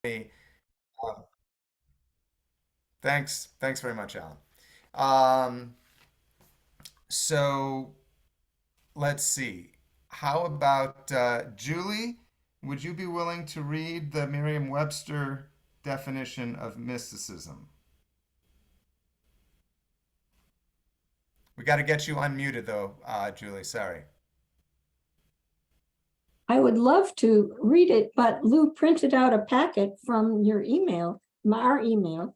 me. Uh, thanks very much, Alan. Um, so let's see. How about Julie? Would you be willing to read the Merriam-Webster definition of mysticism? We got to get you unmuted though, Julie. Sorry. I would love to read it, but Lou printed out a packet from your email, our email,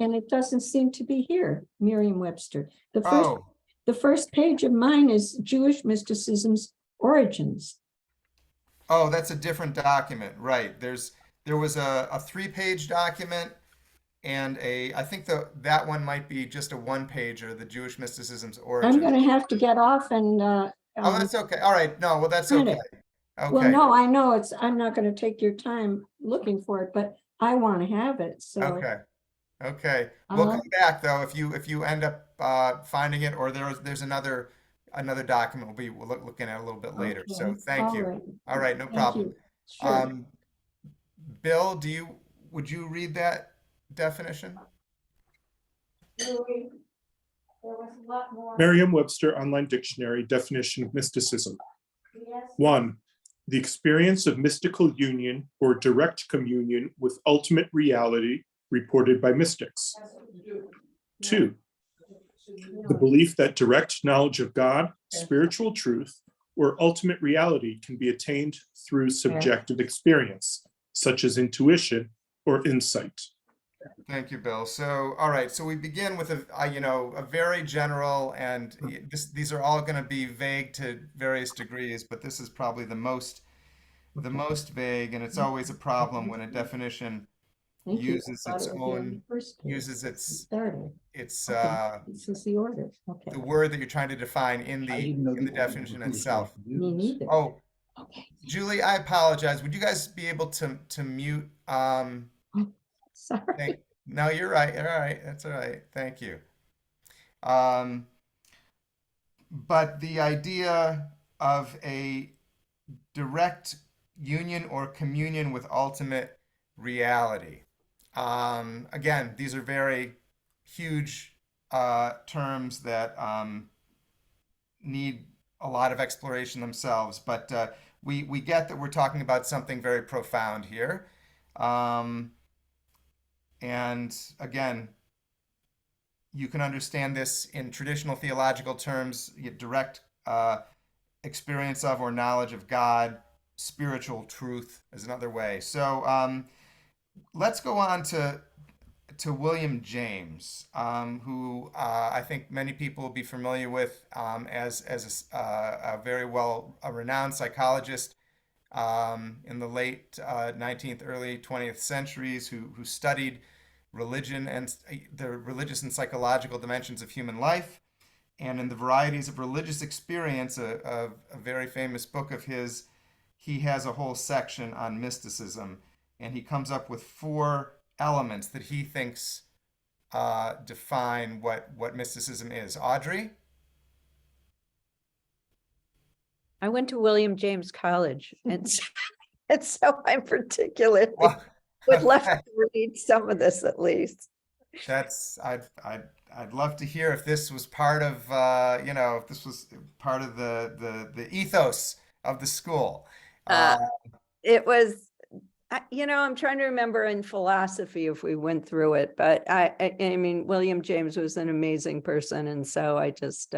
and it doesn't seem to be here, Merriam-Webster. Oh, The first page of mine is Jewish mysticism's origins. oh, that's a different document, right? There was a three-page document and I think that one might be just a one pager, the Jewish mysticism's I'm origins. going to have to get off and Oh, that's okay. All right. No, well, that's print okay. it. Well, Okay. no, I know I'm not going to take your time looking for it, but I want to have it. So, Okay. Okay. We'll uh, come back though if you end up finding it, or there's another document we'll be looking at a little bit later. So okay, thank all you. right. All right, no Thank problem. you. Sure. Um, Bill, would you read that definition? There was a lot more. Merriam-Webster Online Dictionary definition of mysticism. Yes. 1. The experience of mystical union or direct communion with ultimate reality reported by mystics. 2. The belief that direct knowledge of God, spiritual truth, or ultimate reality can be attained through subjective experience, such as intuition or insight. Thank you, Bill. So, all right. So we begin with a very general, and these are all going to be vague to various degrees, but this is probably the most vague, and it's always a problem when a definition Thank you. I uses thought its it would be on own the first page. uses It its started. its Okay, this is the order. Okay. the word that you're trying to define in I the didn't know in the the order definition was itself. Me neither. Oh, Okay. Julie, I apologize. Would you guys be able to mute? Sorry. No, you're right. All right, that's all right. Thank you. Um, but the idea of a direct union or communion with ultimate reality. Again, these are very huge terms that need a lot of exploration themselves, but we get that we're talking about something very profound here. Um, and again, you can understand this in traditional theological terms, direct experience of or knowledge of God, spiritual truth is another way. So let's go on to William James, who I think many people will be familiar with as a very a renowned psychologist in the late 19th, early 20th centuries, who studied religion and the religious and psychological dimensions of human life. And in the varieties of religious experience, a very famous book of his, he has a whole section on mysticism, and he comes up with four elements that he thinks define what mysticism is. Audrey? I went to William James College, and and so I'm particularly Well, would love okay. to read some of this at least. That's I'd love to hear if this was part of if this was part of the ethos of the school. Uh, Uh, it was, I'm trying to remember in philosophy if we went through it, but I mean, William James was an amazing person, and so I just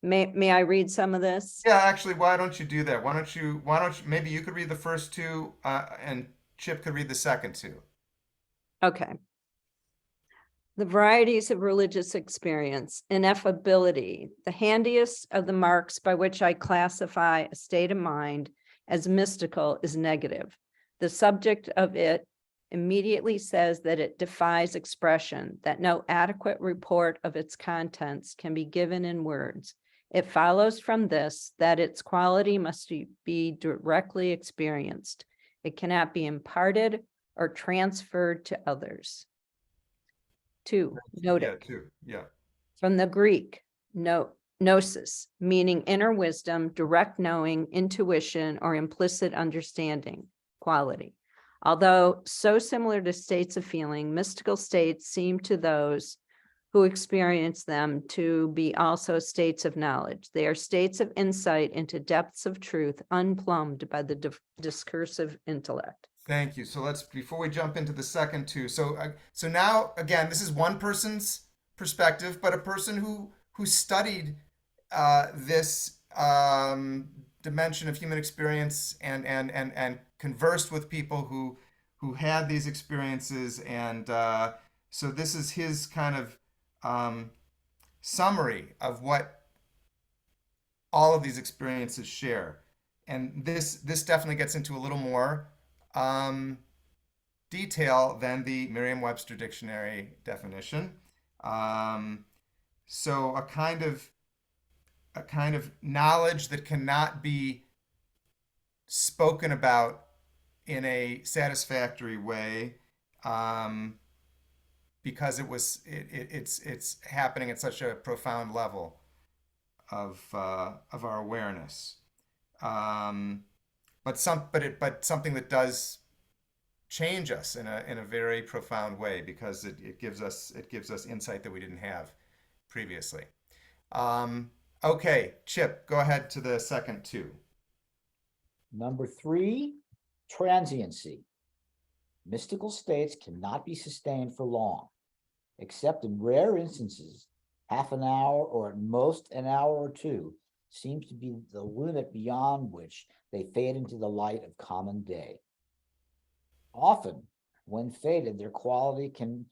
may I read some of this? yeah, actually, why don't you do that? Why don't you maybe you could read the first two and Chip could read the second two. Okay. The varieties of religious experience, ineffability, the handiest of the marks by which I classify a state of mind as mystical is negative. The subject of it immediately says that it defies expression, that no adequate report of its contents can be given in words. It follows from this that its quality must be directly experienced. It cannot be imparted or transferred to others. 2, Yeah, notic. two. Yeah. From the Greek, gnosis, meaning inner wisdom, direct knowing, intuition, or implicit understanding, quality. Although so similar to states of feeling, mystical states seem to those who experience them to be also states of knowledge. They are states of insight into depths of truth unplumbed by the discursive intellect. Thank you. So let's, before we jump into the second two. So now again, this is one person's perspective, but a person who studied this dimension of human experience and conversed with people who had these experiences, and so this is his kind of summary of what all of these experiences share. And this definitely gets into a little more um, detail than the Merriam-Webster dictionary definition. Um, so a kind of knowledge that cannot be spoken about in a satisfactory way, because it's happening at such a profound level of our awareness. But something that does change us in a very profound way, because it gives us insight that we didn't have previously. Okay, Chip, go ahead to the second two. Number 3, transiency. Mystical states cannot be sustained for long, except in rare instances. Half an hour or at most an hour or two seems to be the limit beyond which they fade into the light of common day. Often, when faded, their quality can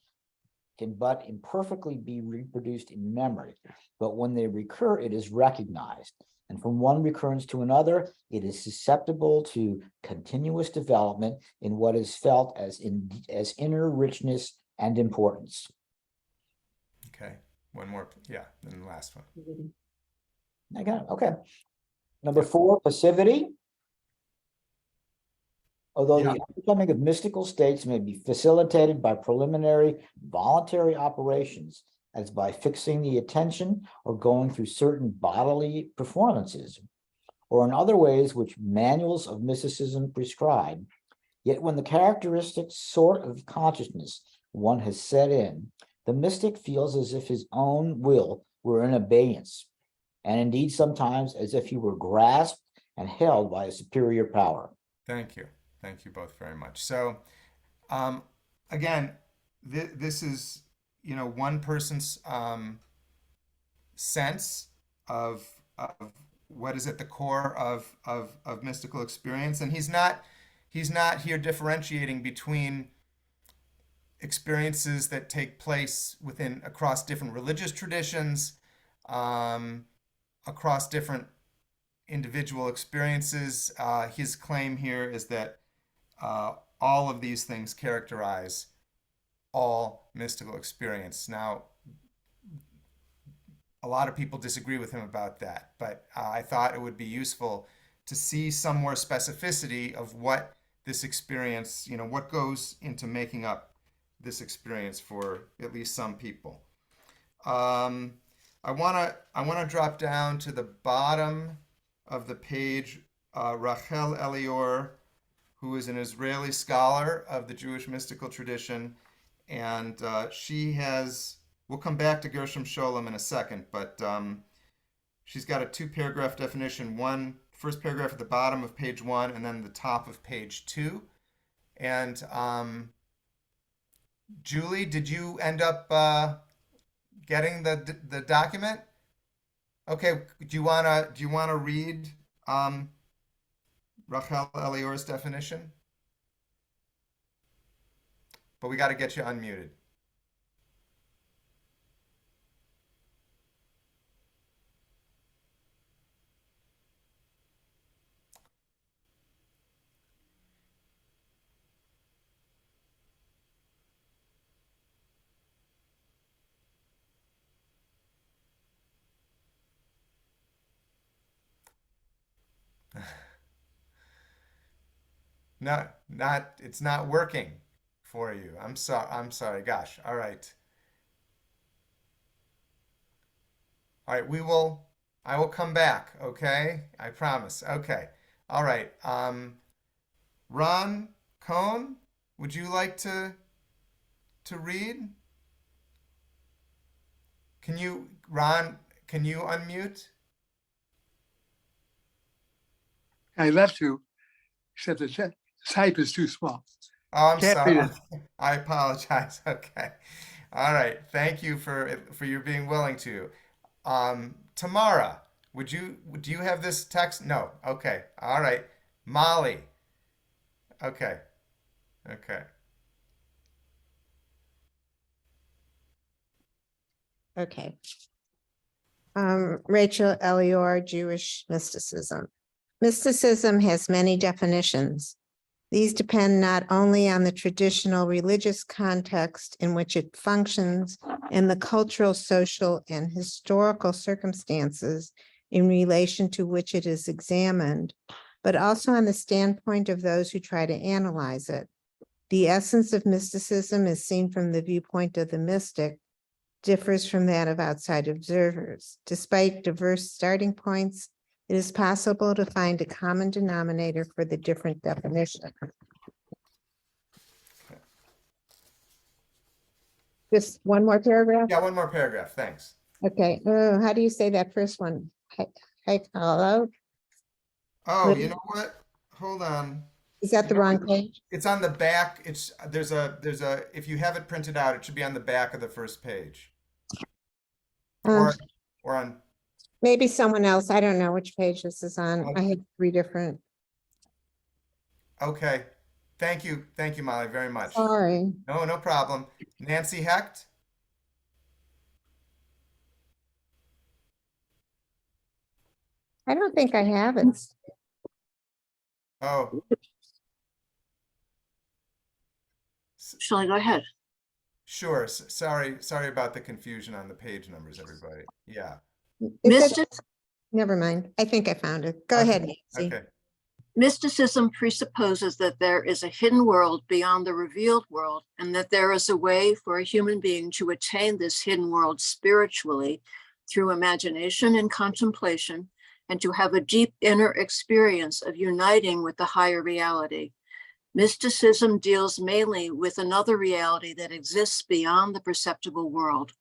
but imperfectly be reproduced in memory, but when they recur, it is recognized. And from one recurrence to another, it is susceptible to continuous development in what is felt as inner richness and importance. Okay, one more, yeah, then the last one. I got it. Okay. Number 4, passivity. Although Yeah. the overcoming of mystical states may be facilitated by preliminary voluntary operations, as by fixing the attention or going through certain bodily performances, or in other ways which manuals of mysticism prescribe, yet when the characteristic sort of consciousness one has set in, the mystic feels as if his own will were in abeyance, and indeed sometimes as if he were grasped and held by a superior power. Thank you. Thank you both very much. So, again, this is, one person's sense of what is at the core of mystical experience, and he's not here differentiating between experiences that take place across different religious traditions, across different individual experiences. His claim here is that all of these things characterize all mystical experience. Now, a lot of people disagree with him about that, but I thought it would be useful to see some more specificity of what this experience, what goes into making up this experience for at least some people. I wanna drop down to the bottom of the page. Rachel Elior, who is an Israeli scholar of the Jewish mystical tradition, and we'll come back to Gershom Scholem in a second, but she's got a 2-paragraph definition, first paragraph at the bottom of page 1 and then the top of page 2. And Julie, did you end up getting the document? Okay, do you wanna read Rachel Elior's definition? But we got to get you unmuted. It's not working for you. I'm sorry. Gosh. All right. All right. I will come back. Okay. I promise. Okay. All right. Ron Cohn, would you like to read? Can you, Ron, can you unmute? I love to, except the type is too small. Oh, I'm Can't read sorry. it. I apologize. Okay. All right. Thank you for your being willing to. Tamara, do you have this text? No. Okay. All right. Molly. Okay. Okay. Okay. Rachel Elior, Jewish mysticism. Mysticism has many definitions. These depend not only on the traditional religious context in which it functions and the cultural, social, and historical circumstances in relation to which it is examined, but also on the standpoint of those who try to analyze it. The essence of mysticism, as seen from the viewpoint of the mystic, differs from that of outside observers. Despite diverse starting points, it is possible to find a common denominator for the different definitions. Just one more paragraph? Yeah, one more paragraph. Thanks. Okay, how do you say that first one? HaLev? Oh, you know what? Hold on. Is that the wrong page? It's on the back. There's a if you have it printed out, it should be on the back of the first page. Um, Or on Maybe someone else, I don't know which page this is on. Oh. I had 3 different, Okay. Thank you. Thank you, Molly, very much. sorry. No, no problem. Nancy Hecht? I don't think I have it. Oh, Shall I go ahead? sure. Sorry about the confusion on the page numbers, everybody. Yeah. Is it- Mystic, Never mind. I think I found it. Go Okay, ahead, Nancy. Okay. mysticism presupposes that there is a hidden world beyond the revealed world, and that there is a way for a human being to attain this hidden world spiritually through imagination and contemplation, and to have a deep inner experience of uniting with the higher reality. Mysticism deals mainly with another reality that exists beyond the perceptible world,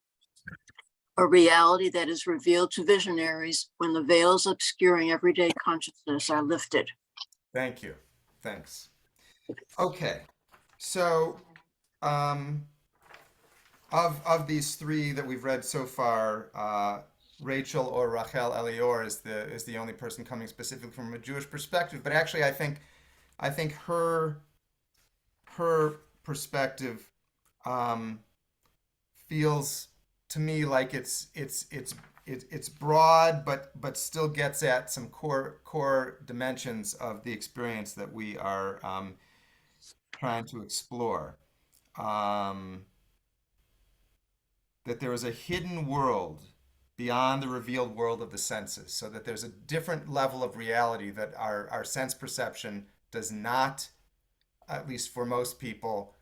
a reality that is revealed to visionaries when the veils obscuring everyday consciousness are lifted. Thank you. Thanks. Okay. So, of these 3 that we've read so far, Rachel or Rachel Elior is the only person coming specifically from a Jewish perspective. But actually, I think her perspective feels to me like it's broad, but still gets at some core dimensions of the experience that we are trying to explore. That there is a hidden world beyond the revealed world of the senses, so that there's a different level of reality that our sense perception does not, at least for most people,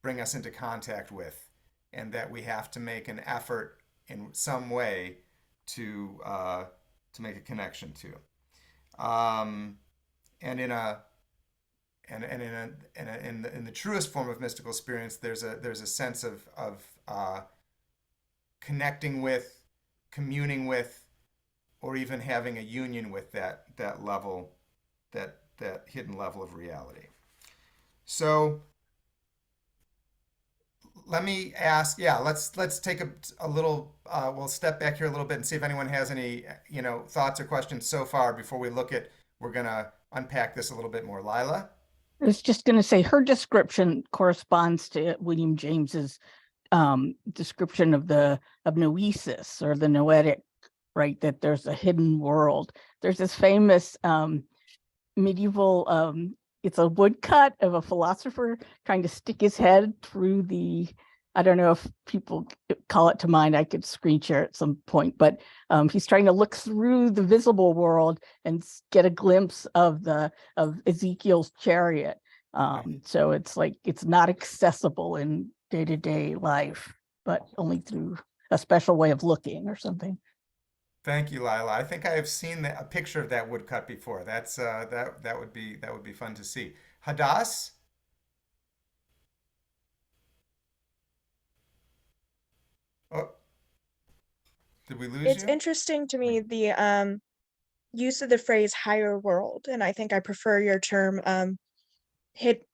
bring us into contact with, and that we have to make an effort in some way to make a connection to. And in the truest form of mystical experience, there's a sense of connecting with, communing with, or even having a union with that level, that hidden level of reality. So let me ask, let's take a little, we'll step back here a little bit and see if anyone has any, thoughts or questions so far before we're going to unpack this a little bit more. Lila? I was just going to say her description corresponds to William James's description of noesis, or the noetic, right? That there's a hidden world. There's this famous medieval, it's a woodcut of a philosopher trying to stick his head through I don't know if people call it to mind, I could screen share at some point, but he's trying to look through the visible world and get a glimpse of Ezekiel's chariot. So it's like, it's not accessible in day-to-day life, but only through a special way of looking or something. Thank you, Lila. I think I have seen a picture of that woodcut before. That's that would be fun to see. Hadass? Did we lose It's you? interesting to me, the use of the phrase higher world, and I think I prefer your term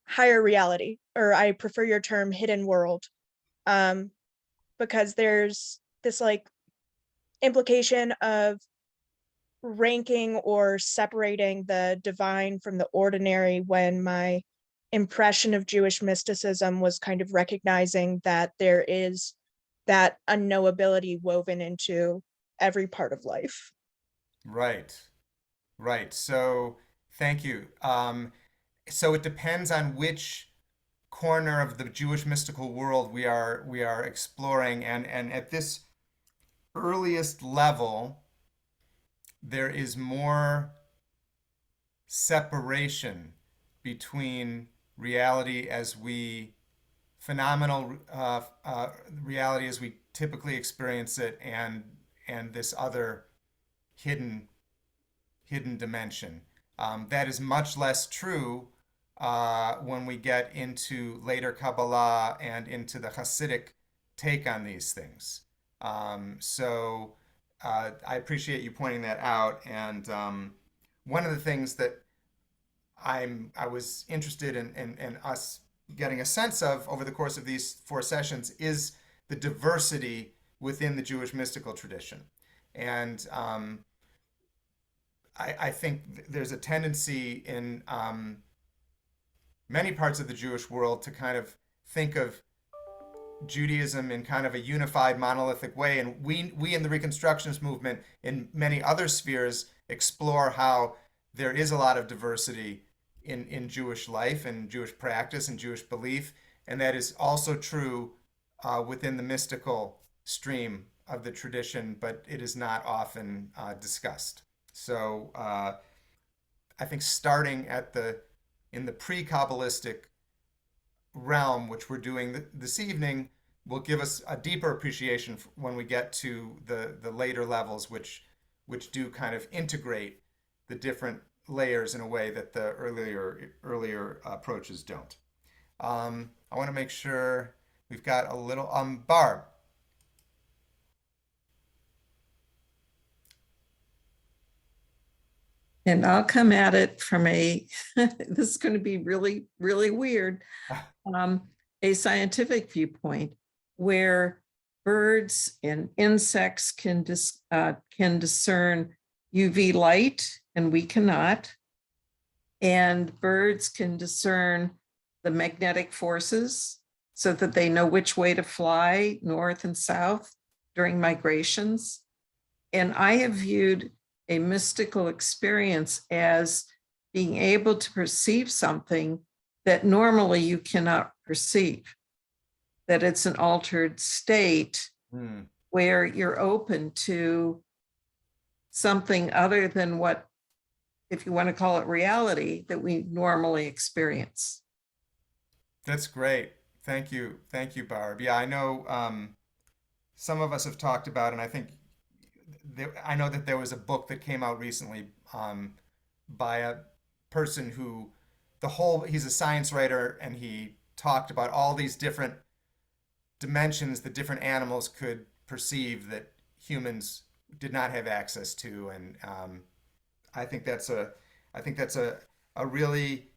higher reality, or I prefer your term hidden world, because there's this like implication of ranking or separating the divine from the ordinary, when my impression of Jewish mysticism was kind of recognizing that there is that unknowability woven into every part of life. Right. Right. So thank you. So it depends on which corner of the Jewish mystical world we are exploring, and at this earliest level, there is more separation between reality as we phenomenal reality as we typically experience it, and this other hidden dimension. That is much less true when we get into later Kabbalah and into the Hasidic take on these things. So I appreciate you pointing that out. And one of the things that I was interested in us getting a sense of over the course of these 4 sessions is the diversity within the Jewish mystical tradition. And I think there's a tendency in many parts of the Jewish world to kind of think of Judaism in kind of a unified, monolithic way. And we in the Reconstructionist movement, in many other spheres, explore how there is a lot of diversity in Jewish life and Jewish practice and Jewish belief. And that is also true within the mystical stream of the tradition, but it is not often discussed. So I think starting in the pre-Kabbalistic realm, which we're doing this evening, will give us a deeper appreciation when we get to the later levels, which do kind of integrate the different layers in a way that the earlier approaches don't. I want to make sure we've got a little Barb. And I'll come at it from this is going to be really, really weird, a scientific viewpoint where birds and insects can discern UV light and we cannot. And birds can discern the magnetic forces so that they know which way to fly, north and south, during migrations. And I have viewed a mystical experience as being able to perceive something that normally you cannot perceive, that it's an altered state where you're open to something other than what, if you want to call it reality, that we normally experience. That's great. Thank you. Thank you, Barb. Yeah, I know some of us have talked about, and I think I know that there was a book that came out recently by a person who he's a science writer, and he talked about all these different dimensions that different animals could perceive that humans did not have access to. And I think that's a really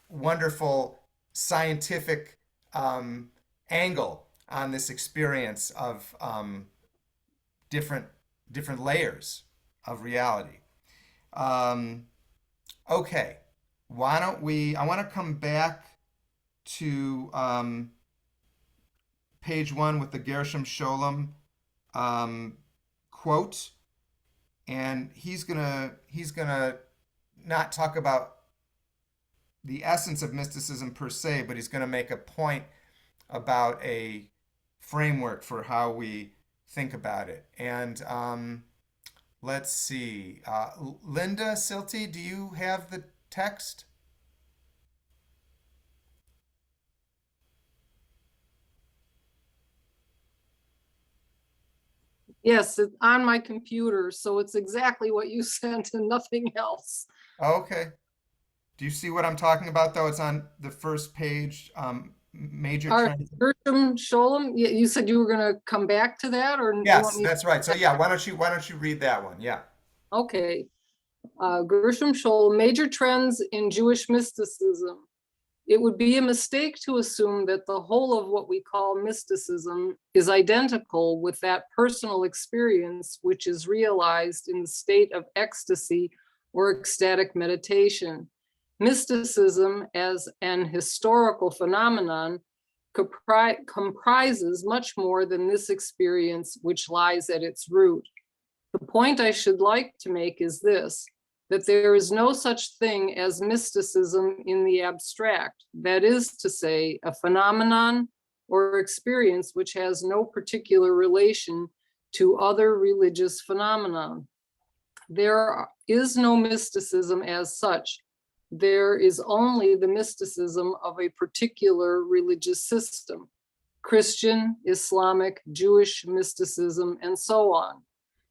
wonderful scientific angle on this experience of different layers of reality. Okay, why don't I want to come back to page 1 with the Gershom Scholem quote, and he's gonna not talk about the essence of mysticism per se, but he's gonna make a point about a framework for how we think about it. And let's see, Linda Silty, do you have the text? Yes, it's on my computer, so it's exactly what you sent and nothing else. Okay. Do you see what I'm talking about, though? It's on the first page, major All right, trends. Gershom Scholem, you said you were gonna come back to that, or you want Yes, me? that's right. So yeah, why don't you read that one? Yeah. Okay. Gershom Scholem, major trends in Jewish mysticism. It would be a mistake to assume that the whole of what we call mysticism is identical with that personal experience which is realized in the state of ecstasy or ecstatic meditation. Mysticism as an historical phenomenon comprises much more than this experience which lies at its root. The point I should like to make is this: that there is no such thing as mysticism in the abstract, that is to say, a phenomenon or experience which has no particular relation to other religious phenomenon. There is no mysticism as such. There is only the mysticism of a particular religious system: Christian, Islamic, Jewish mysticism, and so on.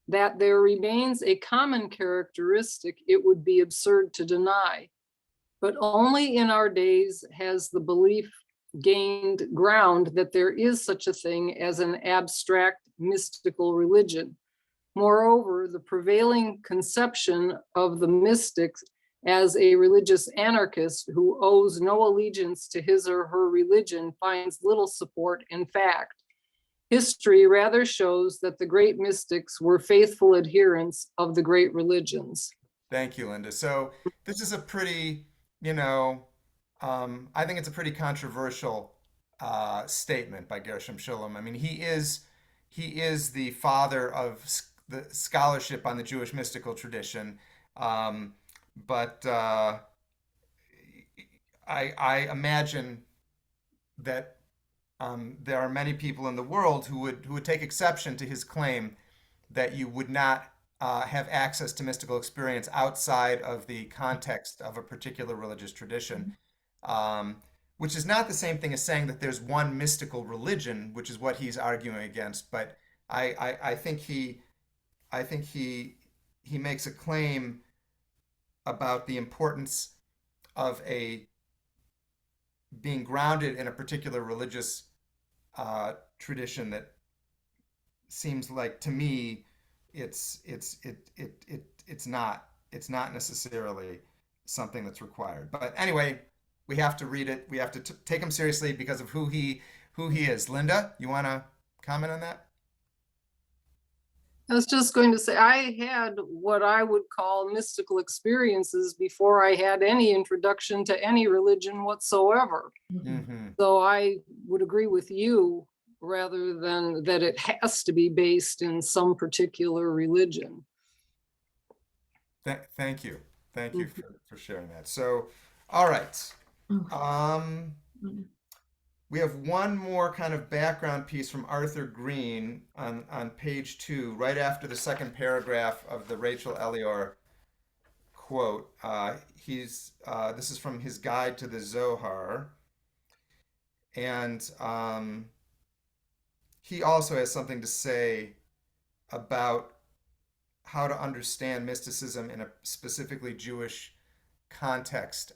That there remains a common characteristic it would be absurd to deny. But only in our days has the belief gained ground that there is such a thing as an abstract mystical religion. Moreover, the prevailing conception of the mystics as a religious anarchist who owes no allegiance to his or her religion finds little support in fact. History rather shows that the great mystics were faithful adherents of the great religions. Thank you, Linda. So this is a pretty, I think it's a pretty controversial statement by Gershom Scholem. I mean, he is the father of the scholarship on the Jewish mystical tradition, but I imagine that there are many people in the world who would take exception to his claim that you would not have access to mystical experience outside of the context of a particular religious tradition, which is not the same thing as saying that there's one mystical religion, which is what he's arguing against. But I think he makes a claim about the importance of being grounded in a particular religious tradition that seems like, to me, it's not necessarily something that's required. But anyway, we have to read it. We have to take him seriously because of who he is. Linda, you want to comment on that? I was just going to say, I had what I would call mystical experiences before I had any introduction to any religion whatsoever. Mm-hmm. So I would agree with you rather than that it has to be based in some particular religion. Thank you. Thank you for sharing that. So, all right. We have one more kind of background piece from Arthur Green on page 2, right after the second paragraph of the Rachel Elior quote. This is from his guide to the Zohar. And he also has something to say about how to understand mysticism in a specifically Jewish context.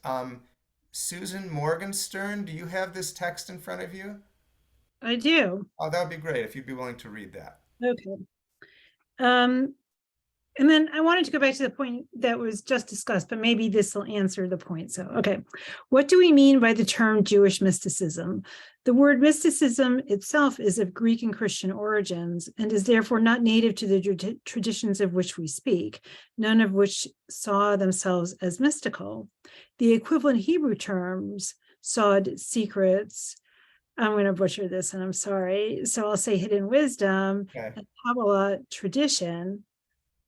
Susan Morgenstern, do you have this text in front of you? I do. Oh, that would be great if you'd be willing to read that. Okay. And then I wanted to go back to the point that was just discussed, but maybe this will answer the point. So, okay. What do we mean by the term Jewish mysticism? The word mysticism itself is of Greek and Christian origins and is therefore not native to the traditions of which we speak, none of which saw themselves as mystical. The equivalent Hebrew terms, sod, secrets, I'm going to butcher this and I'm sorry. So I'll say hidden wisdom, Okay. and Kabbalah tradition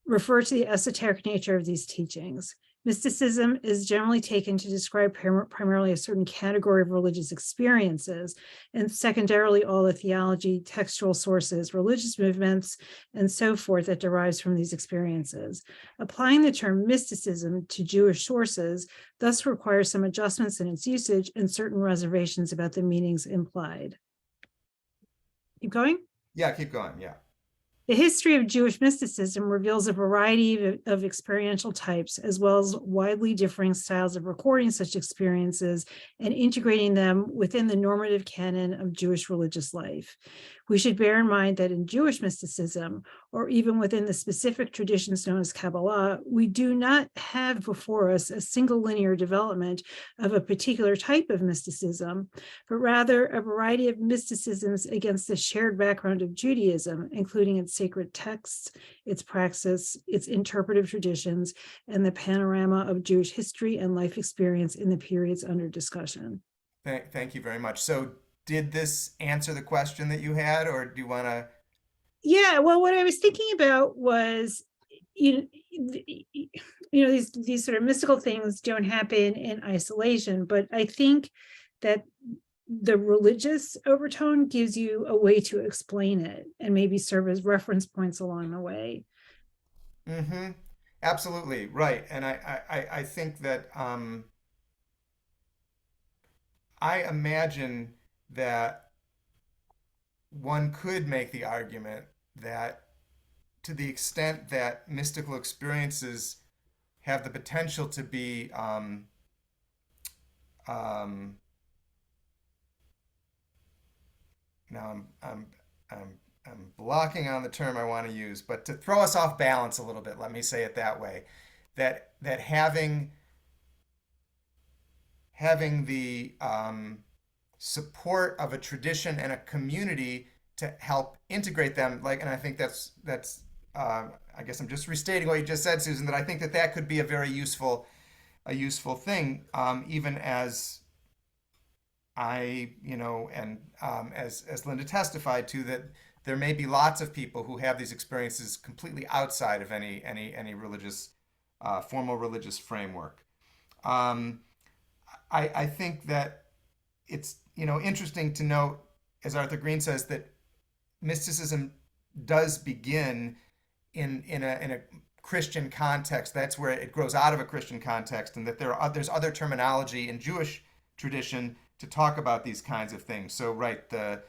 refer to the esoteric nature of these teachings. Mysticism is generally taken to describe primarily a certain category of religious experiences, and secondarily all the theology, textual sources, religious movements, and so forth that derives from these experiences. Applying the term mysticism to Jewish sources thus requires some adjustments in its usage and certain reservations about the meanings implied. Keep going? Yeah, keep going. Yeah. The history of Jewish mysticism reveals a variety of experiential types, as well as widely differing styles of recording such experiences and integrating them within the normative canon of Jewish religious life. We should bear in mind that in Jewish mysticism, or even within the specific traditions known as Kabbalah, we do not have before us a single linear development of a particular type of mysticism, but rather a variety of mysticisms against the shared background of Judaism, including its sacred texts, its praxis, its interpretive traditions, and the panorama of Jewish history and life experience in the periods under discussion. Thank you very much. So did this answer the question that you had, or do you want to? Yeah, well, what I was thinking about was, you know, these sort of mystical things don't happen in isolation, but I think that the religious overtone gives you a way to explain it and maybe serve as reference points along the way. Mm-hmm. Absolutely right, and I think that I imagine that one could make the argument that to the extent that mystical experiences have the potential to be um, now I'm blocking on the term I want to use, but to throw us off balance a little bit, let me say it that way, that having the support of a tradition and a community to help integrate them, like, and I think that's I guess I'm just restating what you just said, Susan, that I think that that could be a very useful thing, even as I, and as Linda testified to, that there may be lots of people who have these experiences completely outside of any religious, formal religious framework. I think that it's interesting to note, as Arthur Green says, that mysticism does begin in a Christian context. That's where it grows out of a Christian context, and that there's other terminology in Jewish tradition to talk about these kinds of things. So right, the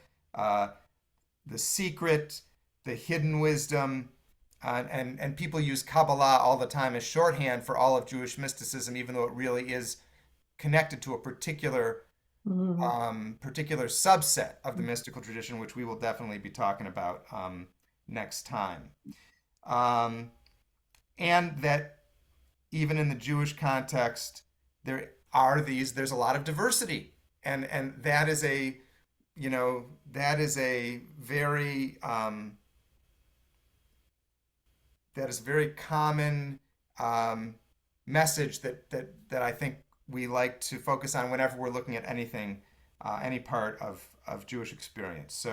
secret, the hidden wisdom, and people use Kabbalah all the time as shorthand for all of Jewish mysticism, even though it really is connected to a particular subset of the mystical tradition, which we will definitely be talking about next time. And that even in the Jewish context, there's a lot of diversity, and that is a very common message that I think we like to focus on whenever we're looking at anything, any part of Jewish experience.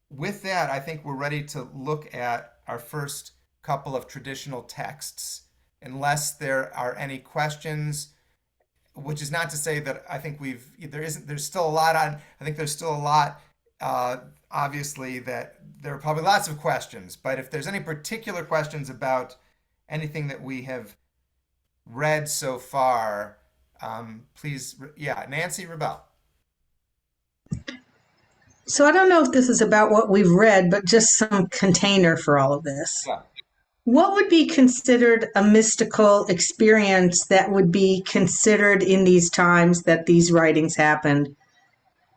With that, I think we're ready to look at our first couple of traditional texts, unless there are any questions, which is not to say that I think there's still a lot on, I think there's still a lot, obviously, that there are probably lots of questions, but if there's any particular questions about anything that we have read so far, please, Nancy Rebel. So I don't know if this is about what we've read, but just some container for all of this. Yeah. What would be considered a mystical experience that would be considered in these times that these writings happened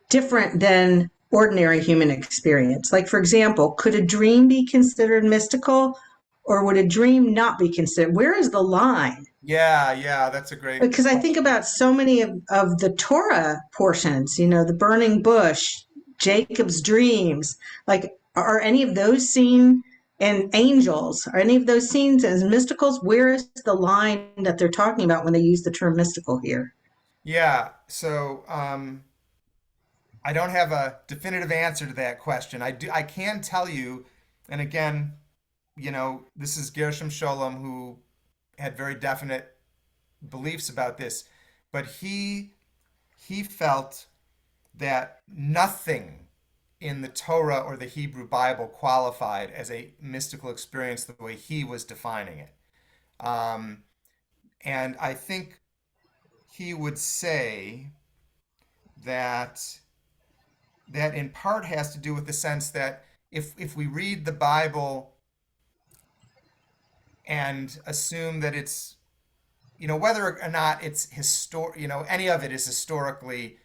different than ordinary human experience? Like, for example, could a dream be considered mystical, or would a dream not be considered? Where is the line? Yeah, that's a great Because I think about so many of the Torah portions, the burning bush, Jacob's dreams, like, are any of those seen, and angels, are any of those seen as mysticals? Where is the line that they're talking about when they use the term mystical here? Yeah, so I don't have a definitive answer to that question. I can tell you, and again, this is Gershom Scholem, who had very definite beliefs about this, but he felt that nothing in the Torah or the Hebrew Bible qualified as a mystical experience the way he was defining it. And I think he would say that that in part has to do with the sense that if we read the Bible and assume that it's, whether or not it's any of it is historically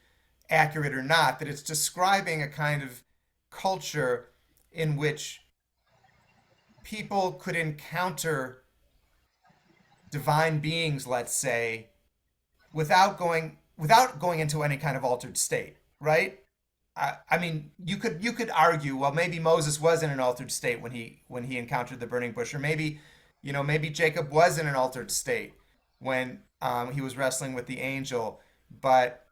accurate or not, that it's describing a kind of culture in which people could encounter divine beings, let's say, without going into any kind of altered state, right? I mean, you could argue, well, maybe Moses was in an altered state when he encountered the burning bush, or maybe Jacob was in an altered state when he was wrestling with the angel. But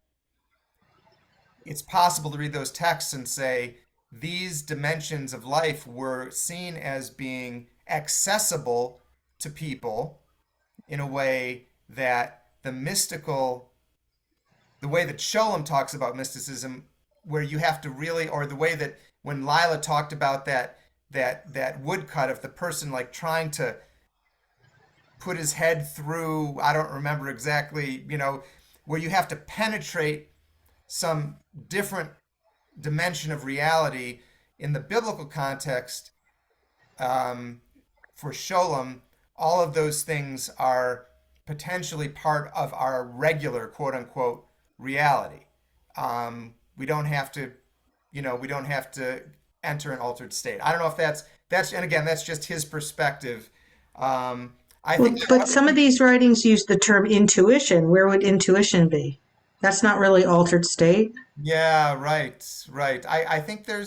it's possible to read those texts and say these dimensions of life were seen as being accessible to people in a way that the way that Sholem talks about mysticism, where you have to really, or the way that when Lila talked about that woodcut of the person like trying to put his head through, I don't remember exactly, where you have to penetrate some different dimension of reality in the biblical context. For Sholem, all of those things are potentially part of our regular quote unquote reality. We don't have to, we don't have to enter an altered state. I don't know if and again, that's just his perspective. I Well, think but some of these writings use the term intuition. Where would intuition be? That's not really altered state. yeah, right, right. I think there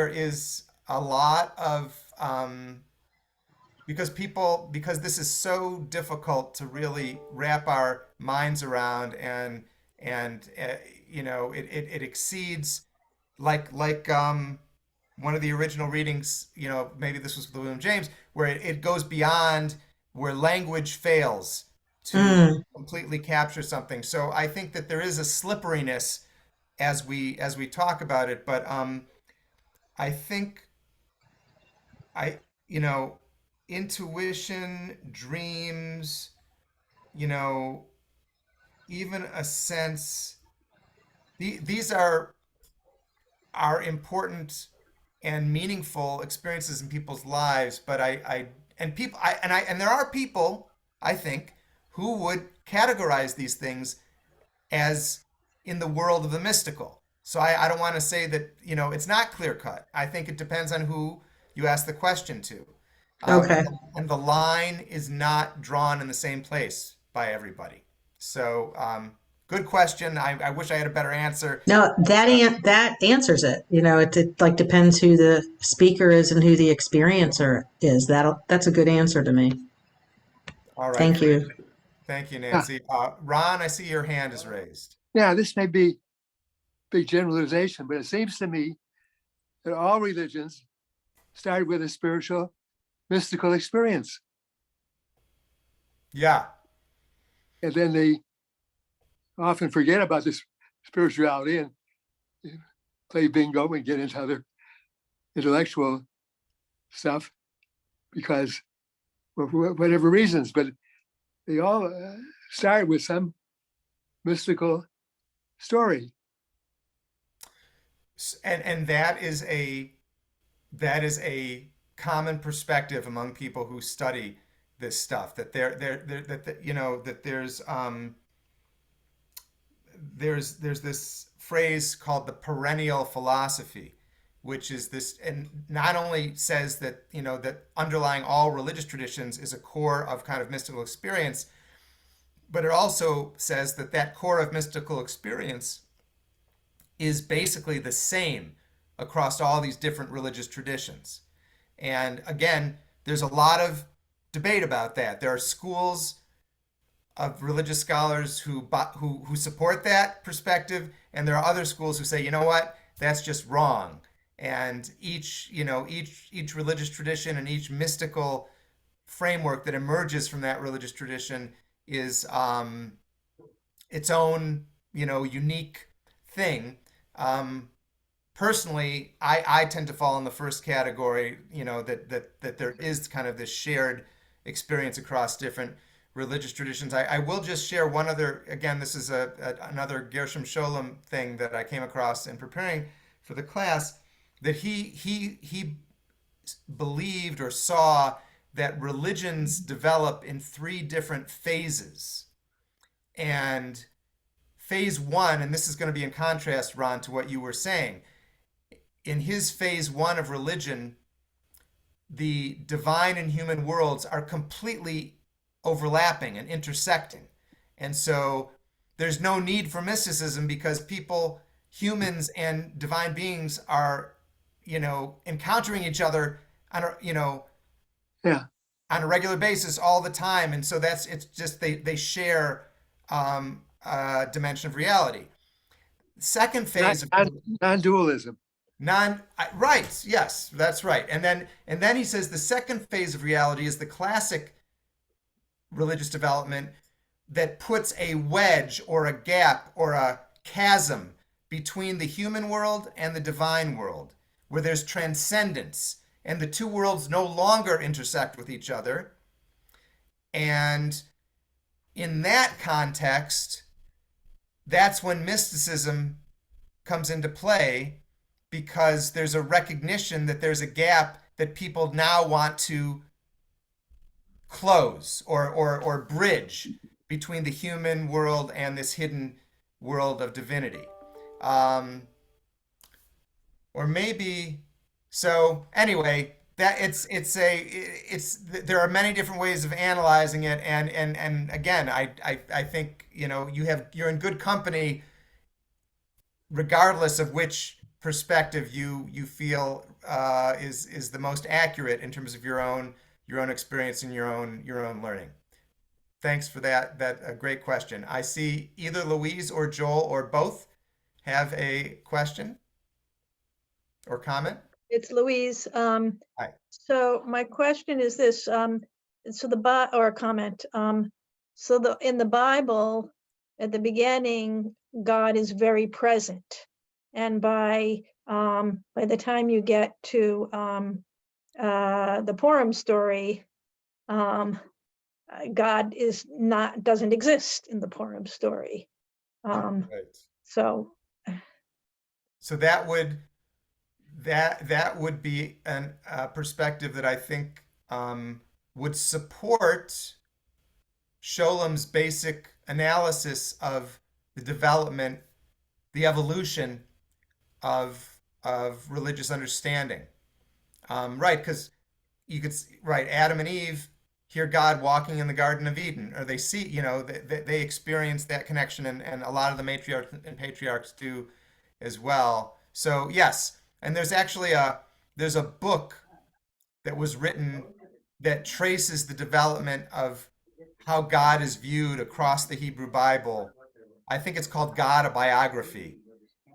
is a lot of because this is so difficult to really wrap our minds around, and it exceeds like one of the original readings, maybe this was William James, where it goes beyond where language fails to Mm. completely capture something. So I think that there is a slipperiness as we talk about it, but I think I you know intuition, dreams, you know, even a sense, these are important and meaningful experiences in people's lives. But and there are people, I think, who would categorize these things as in the world of the mystical. So I don't want to say that, it's not clear cut. I think it depends on who you ask the question to. Okay. And the line is not drawn in the same place by everybody. So, good question. I wish I had a better answer. No, that answers it. It like depends who the speaker is and who the experiencer is. That's a good answer to me. All right. Thank you. Thank you, Nancy. Ron, I see your hand is raised. Yeah, this may be big generalization, but it seems to me that all religions start with a spiritual, mystical experience. Yeah. And then they often forget about this spirituality and play bingo and get into other intellectual stuff because for whatever reasons, but they all start with some mystical story. And that is a common perspective among people who study this stuff, that that there's this phrase called the perennial philosophy, which is this, and not only says that that underlying all religious traditions is a core of kind of mystical experience, but it also says that that core of mystical experience is basically the same across all these different religious traditions. And again, there's a lot of debate about that. There are schools of religious scholars who support that perspective, and there are other schools who say, you know what, that's just wrong. And each religious tradition and each mystical framework that emerges from that religious tradition is its own unique thing. Personally, I tend to fall in the first category, that there is kind of this shared experience across different religious traditions. I will just share one other, again, this is another Gershom Scholem thing that I came across in preparing for the class, that he believed or saw that religions develop in three different phases. And phase one, and this is going to be in contrast, Ron, to what you were saying. In his phase one of religion, the divine and human worlds are completely overlapping and intersecting. And so there's no need for mysticism because people, humans and divine beings are, encountering each other on a, Yeah. on a regular basis all the time. And so it's just, they share a dimension of reality. Second phase of Non-dualism. right, yes, that's right. And then he says the second phase of reality is the classic religious development that puts a wedge or a gap or a chasm between the human world and the divine world, where there's transcendence and the two worlds no longer intersect with each other. And in that context, that's when mysticism comes into play, because there's a recognition that there's a gap that people now want to close or bridge between the human world and this hidden world of divinity. Or maybe, so anyway, that it's there are many different ways of analyzing it, and again, I think you're in good company regardless of which perspective you feel is the most accurate in terms of your own experience and your own learning. Thanks for that a great question. I see either Louise or Joel or both have a question or comment. It's Louise. Hi. So my question is this, or a comment. In the Bible, at the beginning, God is very present. And by the time you get to the Purim story, God doesn't exist in the Purim story. Right. So that would be a perspective that I think would support Scholem's basic analysis of the development, the evolution of religious understanding. Right, because you could, right, Adam and Eve hear God walking in the Garden of Eden, or they see, they experience that connection, and a lot of the matriarchs and patriarchs do as well. So yes, and there's actually there's a book that was written that traces the development of how God is viewed across the Hebrew Bible. I think it's called God, a Biography,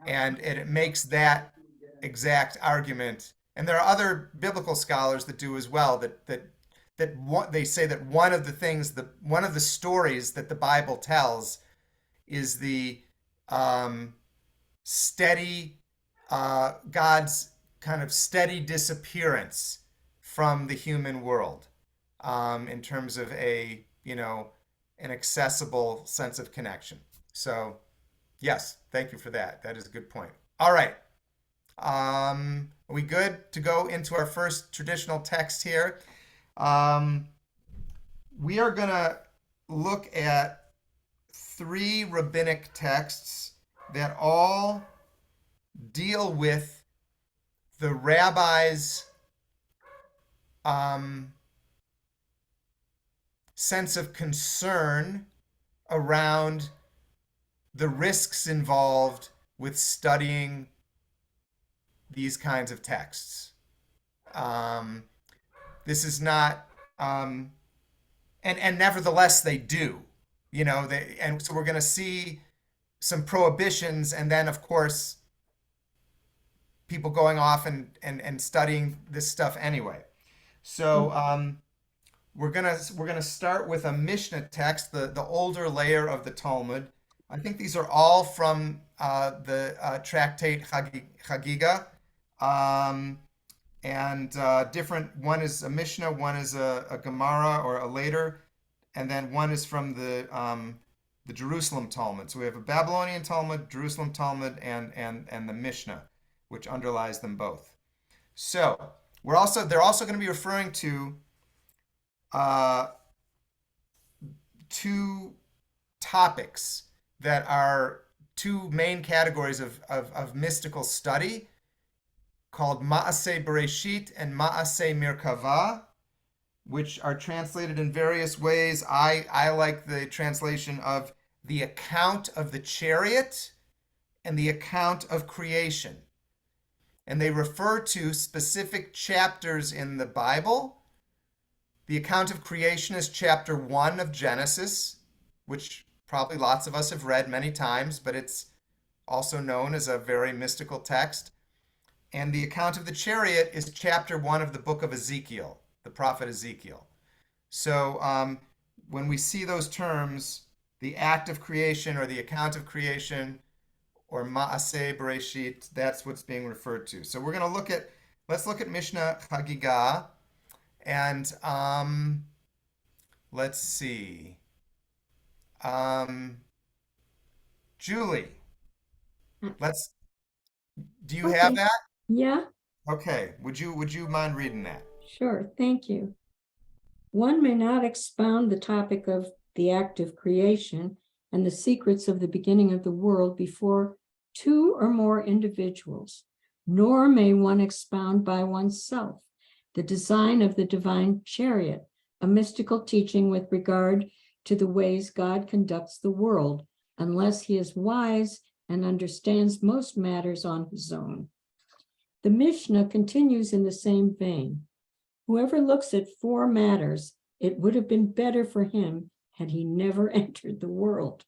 and it makes that exact argument. And there are other biblical scholars that do as well, they say that one of the stories that the Bible tells is the steady God's kind of steady disappearance from the human world, in terms of an accessible sense of connection. So yes, thank you for that. That is a good point. All right. Are we good to go into our first traditional text here? We are going to look at 3 rabbinic texts that all deal with the rabbi's sense of concern around the risks involved with studying these kinds of texts. This is not, and nevertheless they do, and so we're going to see some prohibitions, and then of course people going off and studying this stuff anyway. So we're gonna start with a Mishnah text, the older layer of the Talmud. I think these are all from the tractate Chagiga, and different. One is a Mishnah, one is a Gemara or a later and then one is from the Jerusalem Talmud. So we have a Babylonian Talmud, Jerusalem Talmud, and the Mishnah, which underlies them both. So they're also going to be referring to two topics that are two main categories of mystical study called Ma'aseh Bereshit and Ma'aseh Merkava, which are translated in various ways. I like the translation of the account of the chariot and the account of creation. And they refer to specific chapters in the Bible. The account of creation is chapter 1 of Genesis, which probably lots of us have read many times, but it's also known as a very mystical text. And the account of the chariot is chapter 1 of the book of Ezekiel, the prophet Ezekiel. So when we see those terms, the act of creation or the account of creation or Ma'aseh Bereshit, that's what's being referred to. So we're going to let's look at Mishnah Hagigah, and let's see. Julie, do you have that? Yeah, Okay. Would you mind reading that? sure. Thank you. One may not expound the topic of the act of creation and the secrets of the beginning of the world before two or more individuals, nor may one expound by oneself the design of the divine chariot, a mystical teaching with regard to the ways God conducts the world, unless he is wise and understands most matters on his own. The Mishnah continues in the same vein. Whoever looks at four matters, it would have been better for him had he never entered the world.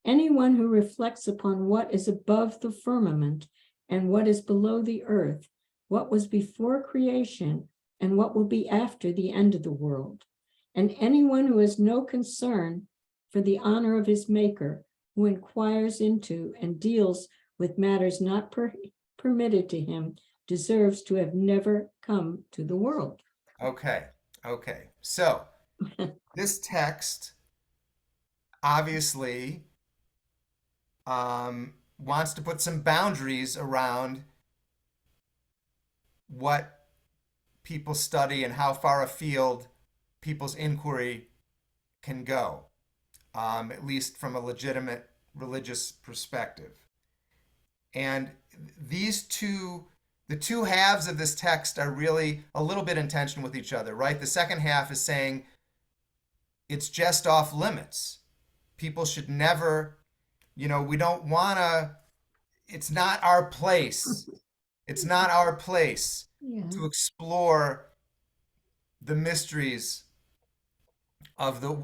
Anyone who reflects upon what is above the firmament and what is below the earth, what was before creation and what will be after the end of the world, and anyone who has no concern for the honor of his maker, who inquires into and deals with matters not permitted to him, deserves to have never come to the world. Okay. So this text obviously wants to put some boundaries around what people study and how far afield people's inquiry can go, at least from a legitimate religious perspective. And the two halves of this text are really a little bit in tension with each other, right? The second half is saying it's just off limits. People should never, we don't want to, it's not our place. It's not our place to explore the mysteries of the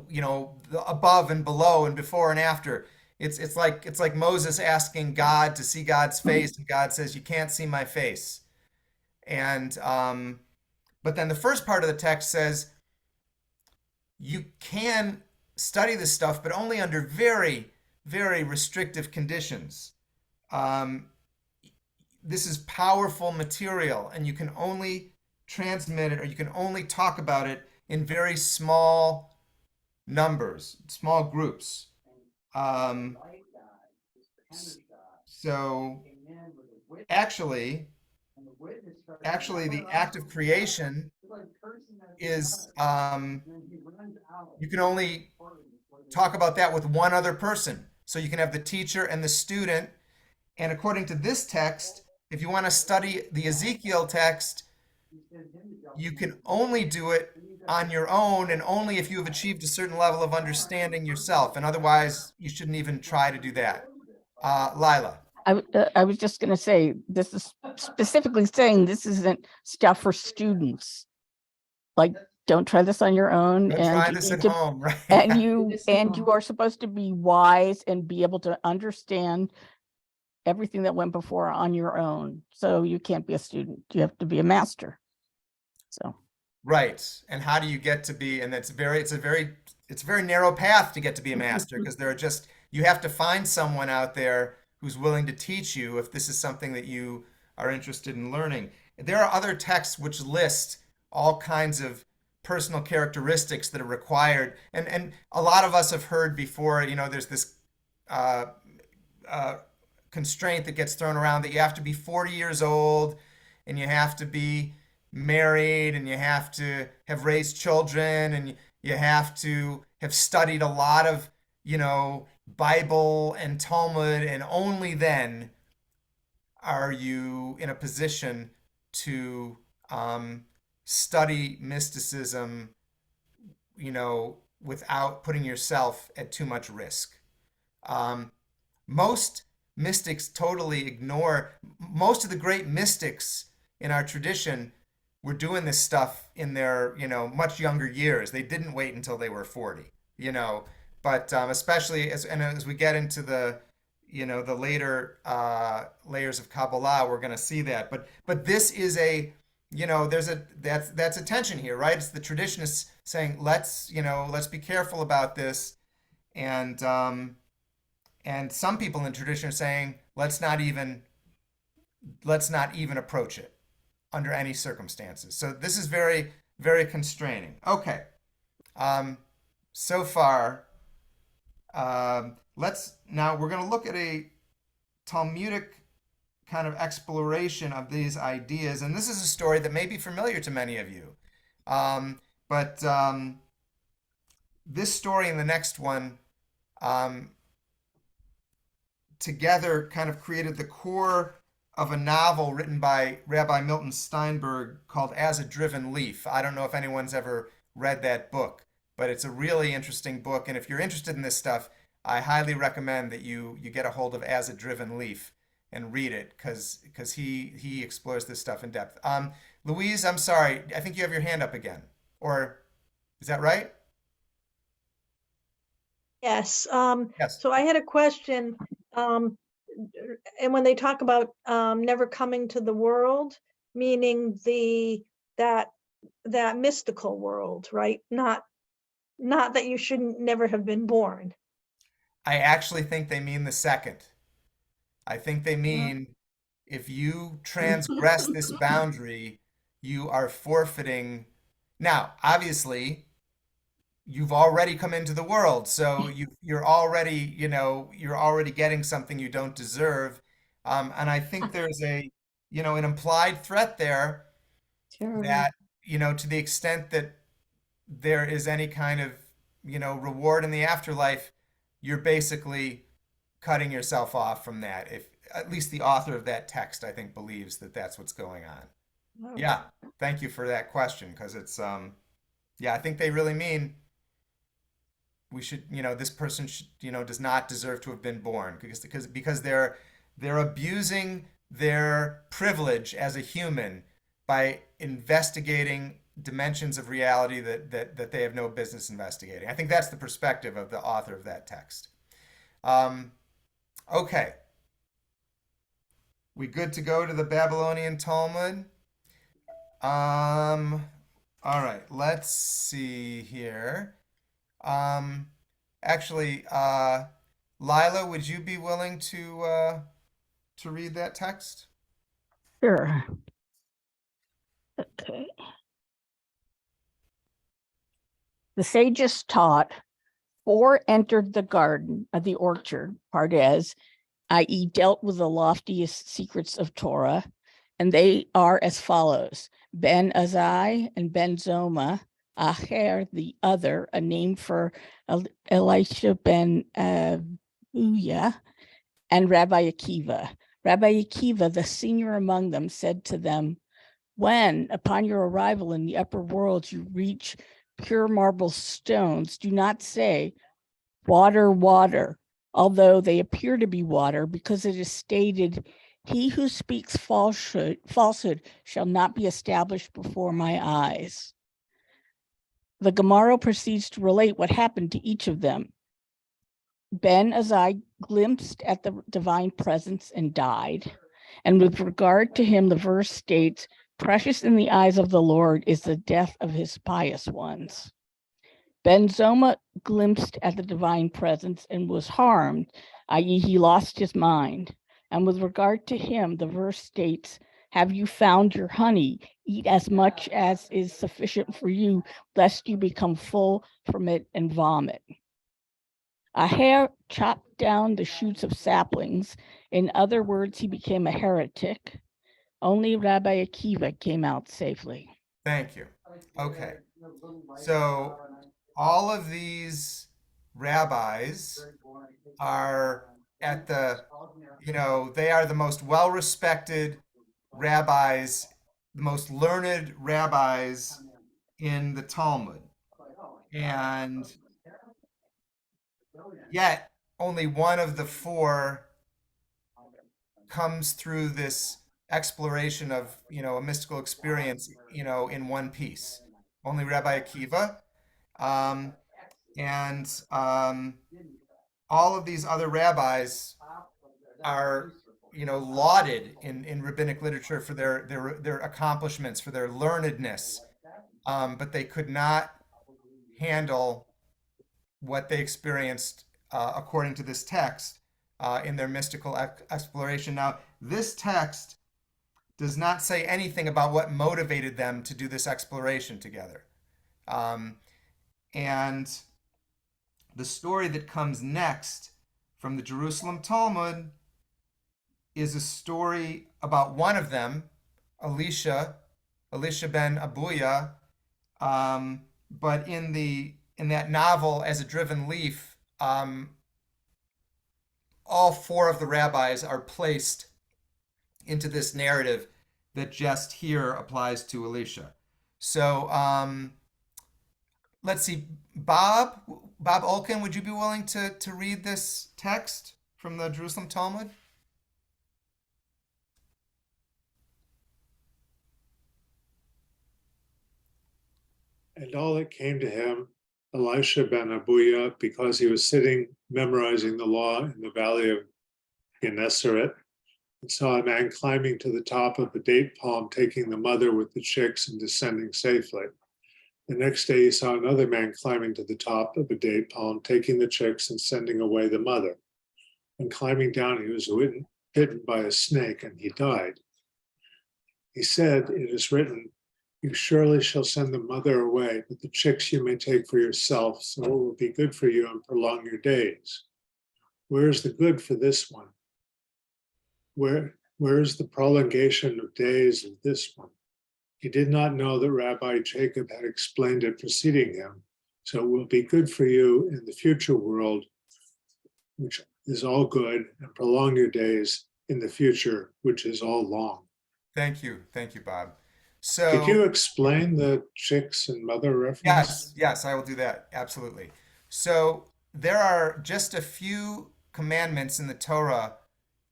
above and below and before and after. It's like Moses asking God to see God's face, and God says, "You can't see my face." And but then the first part of the text says you can study this stuff, but only under very, very restrictive conditions. This is powerful material, and you can only transmit it, or you can only talk about it in very small numbers, small groups. So actually, the act of creation is you can only talk about that with one other person. So you can have the teacher and the student. And according to this text, if you want to study the Ezekiel text, you can only do it on your own, and only if you have achieved a certain level of understanding yourself. And otherwise, you shouldn't even try to do that. Lila. I was just going to say, this is specifically saying this isn't stuff for students. Like, don't try this on your own. Don't and try this at home, right? And you are supposed to be wise and be able to understand everything that went before on your own. So you can't be a student. You have to be a master. So. Right. And how do you get to be, and it's a very narrow path to get to be a master, because you have to find someone out there who's willing to teach you if this is something that you are interested in learning. There are other texts which list all kinds of personal characteristics that are required. And a lot of us have heard before, there's this constraint that gets thrown around that you have to be 40 years old and you have to be married and you have to have raised children and you have to have studied a lot of, Bible and Talmud, and only then are you in a position to study mysticism, without putting yourself at too much risk. Most mystics totally ignore, most of the great mystics in our tradition were doing this stuff in their, much younger years. They didn't wait until they were 40, but especially as we get into the, the later layers of Kabbalah, we're going to see that. But this is that's a tension here, right? It's the traditionists saying, let's be careful about this. And some people in tradition are saying, let's not even approach it under any circumstances. So this is very, very constraining. Okay. So far, we're going to look at a Talmudic kind of exploration of these ideas. And this is a story that may be familiar to many of you. But this story and the next one together kind of created the core of a novel written by Rabbi Milton Steinberg called As a Driven Leaf. I don't know if anyone's ever read that book, but it's a really interesting book. And if you're interested in this stuff, I highly recommend that you get a hold of As a Driven Leaf and read it, because he explores this stuff in depth. Louise, I'm sorry. I think you have your hand up again. Or is that right? Yes. Yes. So I had a question. And when they talk about never coming to the world, meaning that mystical world, right? Not that you shouldn't never have been born. I actually think they mean the second. I think they mean if you transgress this boundary, you are forfeiting. Now, obviously, you've already come into the world, so you're already getting something you don't deserve. And I think there's an implied threat there that, to the extent that there is any kind of, reward in the afterlife, you're basically cutting yourself off from that. If at least the author of that text, I think, believes that that's what's going on. Wow. Yeah. Thank you for that question, because it's, I think they really mean we should, this person should, does not deserve to have been born, because they're abusing their privilege as a human by investigating dimensions of reality that they have no business investigating. I think that's the perspective of the author of that text. Okay. We good to go to the Babylonian Talmud? All right, let's see here. Actually, Lila, would you be willing to read that text? Sure. Okay. The sages taught, 4 entered the garden of the orchard, Pardes, i.e. dealt with the loftiest secrets of Torah, and they are as follows: Ben Azai and Ben Zoma, Acher, the other, a name for Elisha ben Avuya, and Rabbi Akiva. Rabbi Akiva, the senior among them, said to them, when, upon your arrival in the upper world, you reach pure marble stones, do not say, water, water, although they appear to be water, because it is stated, he who speaks falsehood shall not be established before my eyes. The Gemara proceeds to relate what happened to each of them. Ben Azai glimpsed at the divine presence and died. And with regard to him, the verse states, precious in the eyes of the Lord is the death of his pious ones. Ben Zoma glimpsed at the divine presence and was harmed, i.e. he lost his mind. And with regard to him, the verse states, Have you found your honey? Eat as much as is sufficient for you, lest you become full from it and vomit. A hare chopped down the shoots of saplings. In other words, he became a heretic. Only Rabbi Akiva came out safely. Thank you. Okay. So all of these rabbis are at the, they are the most well-respected rabbis, the most learned rabbis in the Talmud. And yet only one of the four comes through this exploration of, a mystical experience, in one piece. Only Rabbi Akiva. Um, and all of these other rabbis are, lauded in rabbinic literature for their accomplishments, for their learnedness, but they could not handle what they experienced according to this text in their mystical exploration. Now, this text does not say anything about what motivated them to do this exploration together. And the story that comes next from the Jerusalem Talmud is a story about one of them, Elisha ben Abuya. But in that novel, As a Driven Leaf, all four of the rabbis are placed into this narrative that just here applies to Elisha. So let's see, Bob Olkin, would you be willing to read this text from the Jerusalem Talmud? And all that came to him, Elisha ben Abuya, because he was sitting memorizing the law in the valley of Gennesaret, and saw a man climbing to the top of a date palm, taking the mother with the chicks and descending safely. The next day he saw another man climbing to the top of a date palm, taking the chicks and sending away the mother. And climbing down, he was bitten by a snake, and he died. He said, "It is written, you surely shall send the mother away, but the chicks you may take for yourself, so it will be good for you and prolong your days." Where is the good for this one? Where is the prolongation of days of this one? He did not know that Rabbi Jacob had explained it preceding him, so it will be good for you in the future world, which is all good, and prolong your days in the future, which is all long. Thank you, Bob. So, could you explain the chicks and mother reference? Yes, I will do that. Absolutely. So there are just a few commandments in the Torah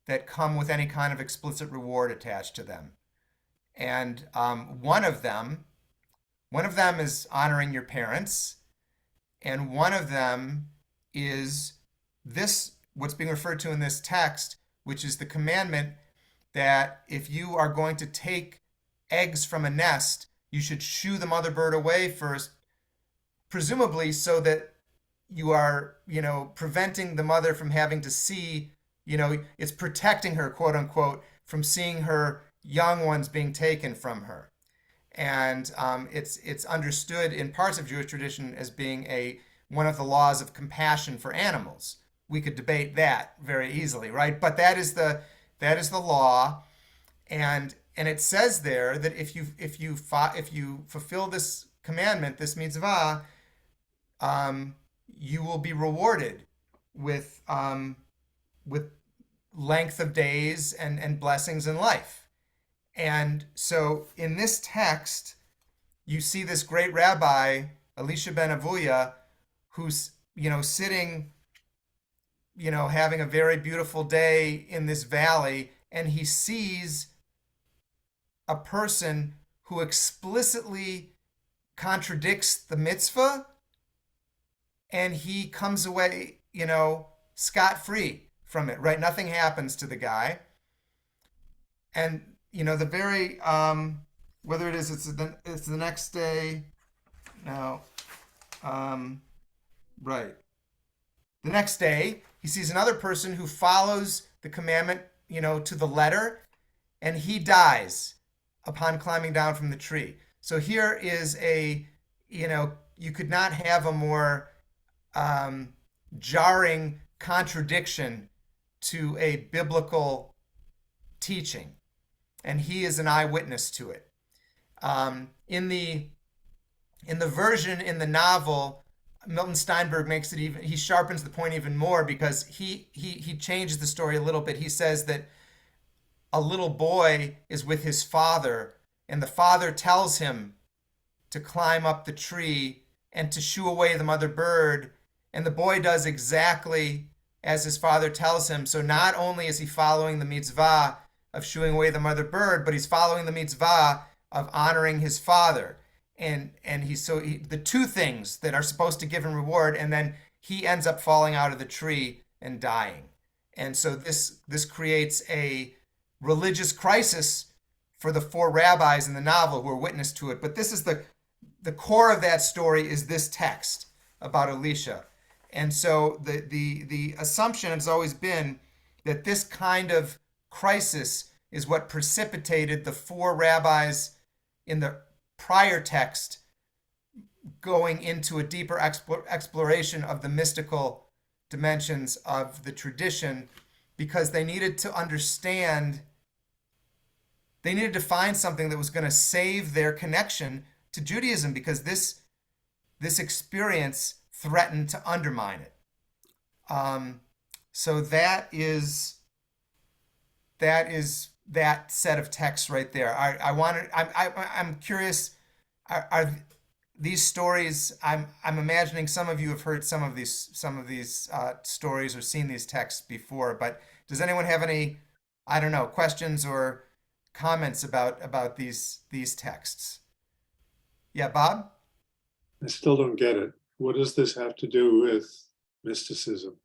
that come with any kind of explicit reward attached to them. And one of them is honoring your parents. And one of them is this, what's being referred to in this text, which is the commandment that if you are going to take eggs from a nest, you should shoo the mother bird away first, presumably so that you are, preventing the mother from having to see, it's protecting her, quote unquote, from seeing her young ones being taken from her. And it's understood in parts of Jewish tradition as being one of the laws of compassion for animals. We could debate that very easily, right? But that is the law, and it says there that if you fulfill this commandment, this mitzvah, you will be rewarded with length of days and blessings in life. And so in this text, you see this great rabbi, Elisha ben Avuya, who's, sitting, having a very beautiful day in this valley, and he sees a person who explicitly contradicts the mitzvah, and he comes away, scot-free from it, right? Nothing happens to the guy. And, the very, whether it is, it's the next day, no, right. The next day, he sees another person who follows the commandment, to the letter, and he dies upon climbing down from the tree. So here is you could not have a more jarring contradiction to a biblical teaching, and he is an eyewitness to it. In the version in the novel, Milton Steinberg makes it even, he sharpens the point even more, because he changes the story a little bit. He says that a little boy is with his father, and the father tells him to climb up the tree and to shoo away the mother bird, and the boy does exactly as his father tells him. So not only is he following the mitzvah of shooing away the mother bird, but he's following the mitzvah of honoring his father. And the two things that are supposed to give him reward, and then he ends up falling out of the tree and dying. And so this creates a religious crisis for the four rabbis in the novel who are witness to it. But this is the core of that story, is this text about Elisha. And so the assumption has always been that this kind of crisis is what precipitated the four rabbis in the prior text going into a deeper exploration of the mystical dimensions of the tradition, because they needed to understand, they needed to find something that was going to save their connection to Judaism, because this experience threatened to undermine it. So that is that set of texts right there. I'm curious, are these stories, I'm imagining some of you have heard some of these stories or seen these texts before, but does anyone have any, I don't know, questions or comments about these texts? Yeah, Bob? I still don't get it. What does this have to do with mysticism?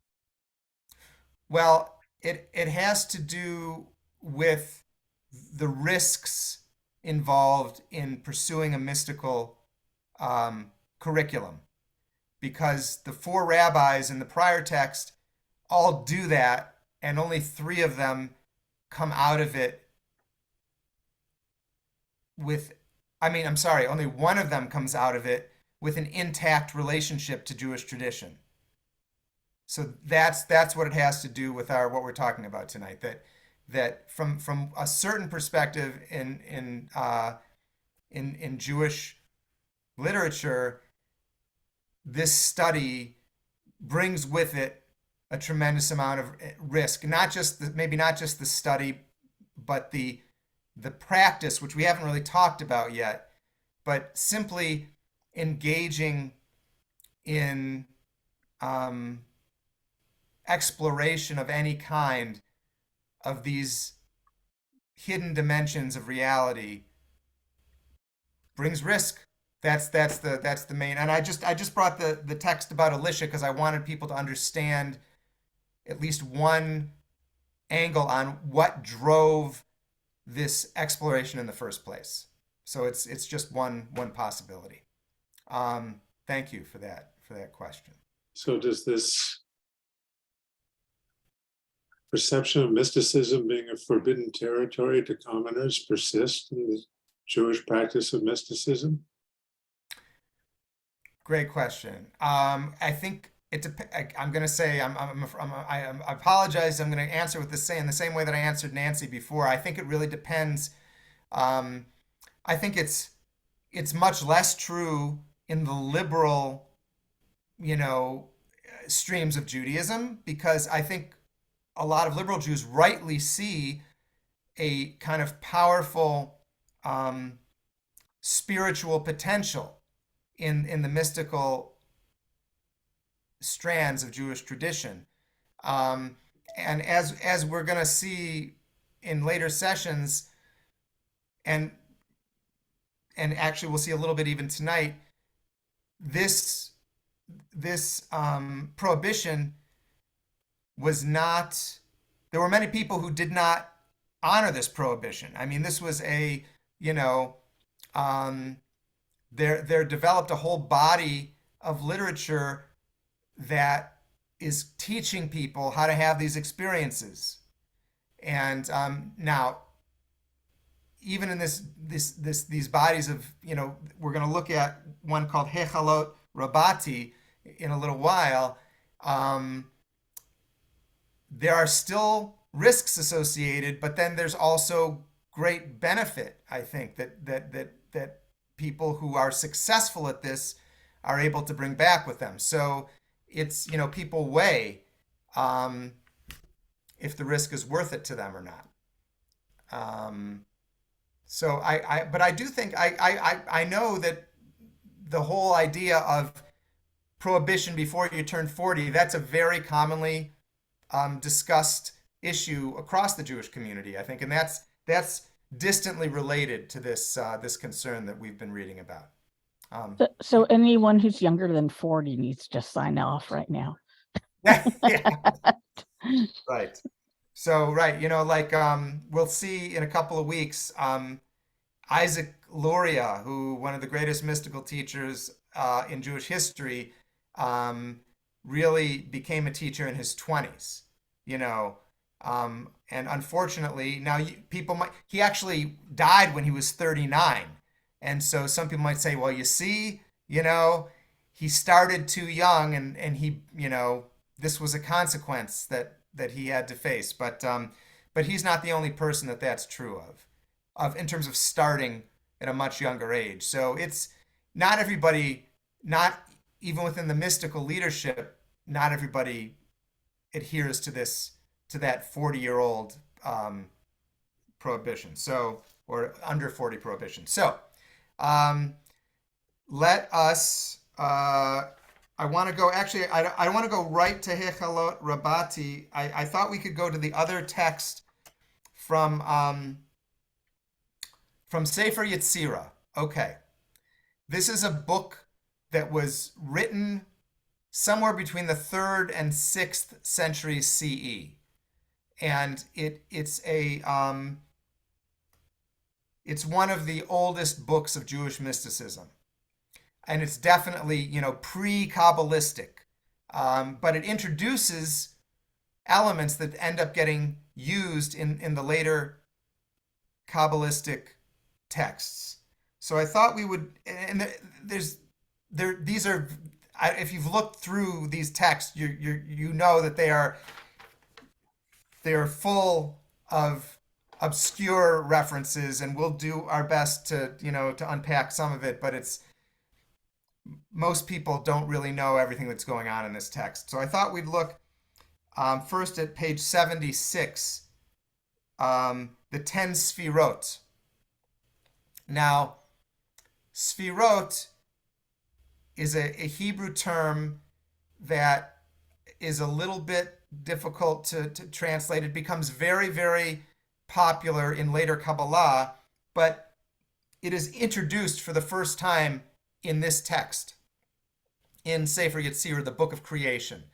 Well, it has to do with the risks involved in pursuing a mystical curriculum, because the four rabbis in the prior text all do that, and only three of them come out of it only one of them comes out of it with an intact relationship to Jewish tradition. So that's what it has to do with what we're talking about tonight. That from a certain perspective in Jewish literature, this study brings with it a tremendous amount of risk. Maybe not just the study, but the practice, which we haven't really talked about yet, but simply engaging in exploration of any kind of these hidden dimensions of reality brings risk. That's the main. And I just brought the text about Elisha because I wanted people to understand at least one angle on what drove this exploration in the first place. So it's just one possibility. Thank you for that question. So does this perception of mysticism being a forbidden territory to commoners persist in the Jewish practice of mysticism? Great question. I think I'm going to say I apologize. I'm going to answer in the same way that I answered Nancy before. I think it really depends. I think it's much less true in the liberal, streams of Judaism, because I think a lot of liberal Jews rightly see a kind of powerful spiritual potential in the mystical strands of Jewish tradition. And as we're going to see in later sessions, and actually we'll see a little bit even tonight, this prohibition was not, there were many people who did not honor this prohibition. I mean, this was there developed a whole body of literature that is teaching people how to have these experiences. And now, even in these bodies of, we're going to look at one called Hechalot Rabati in a little while. There are still risks associated, but then there's also great benefit. I think that people who are successful at this are able to bring back with them. So it's, people weigh if the risk is worth it to them or not. But I do think I know that the whole idea of prohibition before you turn 40, that's a very commonly discussed issue across the Jewish community, I think, and that's distantly related to this concern that we've been reading about. So anyone who's younger than 40 needs to just sign off right now. Yeah. Right. So, right, we'll see in a couple of weeks, Isaac Luria, who one of the greatest mystical teachers in Jewish history, really became a teacher in his 20s, and unfortunately now he actually died when he was 39. And so some people might say, well, you see, he started too young and he, this was a consequence that he had to face. But he's not the only person that's true of in terms of starting at a much younger age. So it's not everybody, not even within the mystical leadership, not everybody adheres to that 40-year-old prohibition. So, or under 40 prohibition. So, let us, I want to go, actually, I want to go right to Hechalot Rabati. I thought we could go to the other text from Sefer Yetzirah. Okay. This is a book that was written somewhere between the 3rd and 6th century CE. And it's one of the oldest books of Jewish mysticism. And it's definitely, pre-Kabbalistic. But it introduces elements that end up getting used in the later Kabbalistic texts. So I thought we would, and these are, if you've looked through these texts, you know that they are full of obscure references, and we'll do our best to unpack some of it, but most people don't really know everything that's going on in this text. So I thought we'd look first at page 76, the 10 Sfirot. Now, Sfirot is a Hebrew term that is a little bit difficult to translate. It becomes very, very popular in later Kabbalah, but it is introduced for the first time in this text, in Sefer Yetzirah, the book of creation.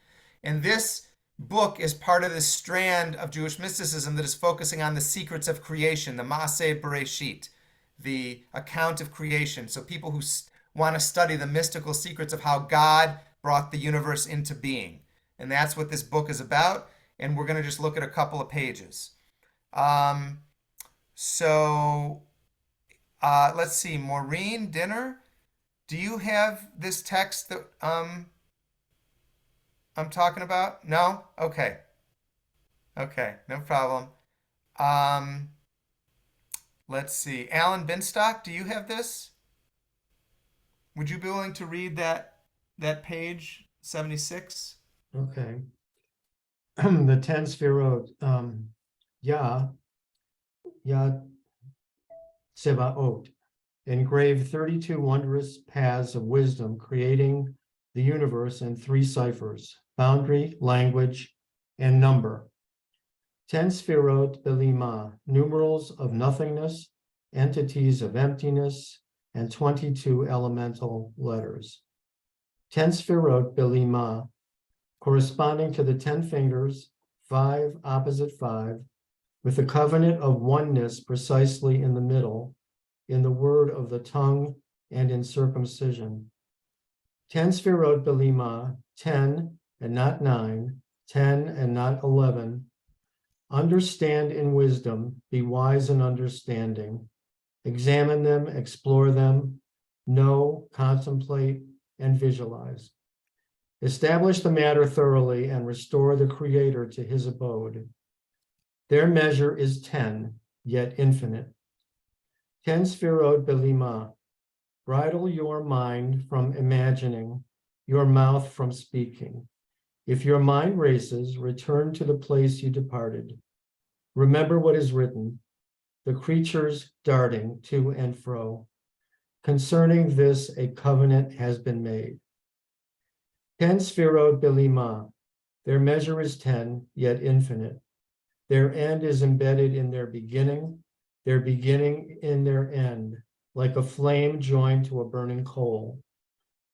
And this book is part of this strand of Jewish mysticism that is focusing on the secrets of creation, the Maaseh Bereshit, the account of creation. So people who want to study the mystical secrets of how God brought the universe into being. And that's what this book is about. And we're going to just look at a couple of pages. Let's see, Maureen Dinner, do you have this text that I'm talking about? No? Okay. Okay, no problem. Let's see. Alan Binstock, do you have this? Would you be willing to read that page 76? Okay. The 10 Sfirot, Yah Tsevaot, engraved 32 wondrous paths of wisdom, creating the universe in 3 ciphers: boundary, language, and number. 10 Sfirot Belima, numerals of nothingness, entities of emptiness, and 22 elemental letters. 10 Sfirot Belima, corresponding to the 10 fingers, 5 opposite 5, with the covenant of oneness precisely in the middle, in the word of the tongue and in circumcision. 10 Sfirot Belima, 10 and not 9, 10 and not 11. Understand in wisdom, be wise in understanding. Examine them, explore them, know, contemplate, and visualize. Establish the matter thoroughly and restore the creator to his abode. Their measure is 10, yet infinite. 10 sphirot belima. Bridle your mind from imagining, your mouth from speaking. If your mind races, return to the place you departed. Remember what is written, the creatures darting to and fro. Concerning this, a covenant has been made. 10 sphirot belima. Their measure is 10, yet infinite. Their end is embedded in their beginning in their end, like a flame joined to a burning coal.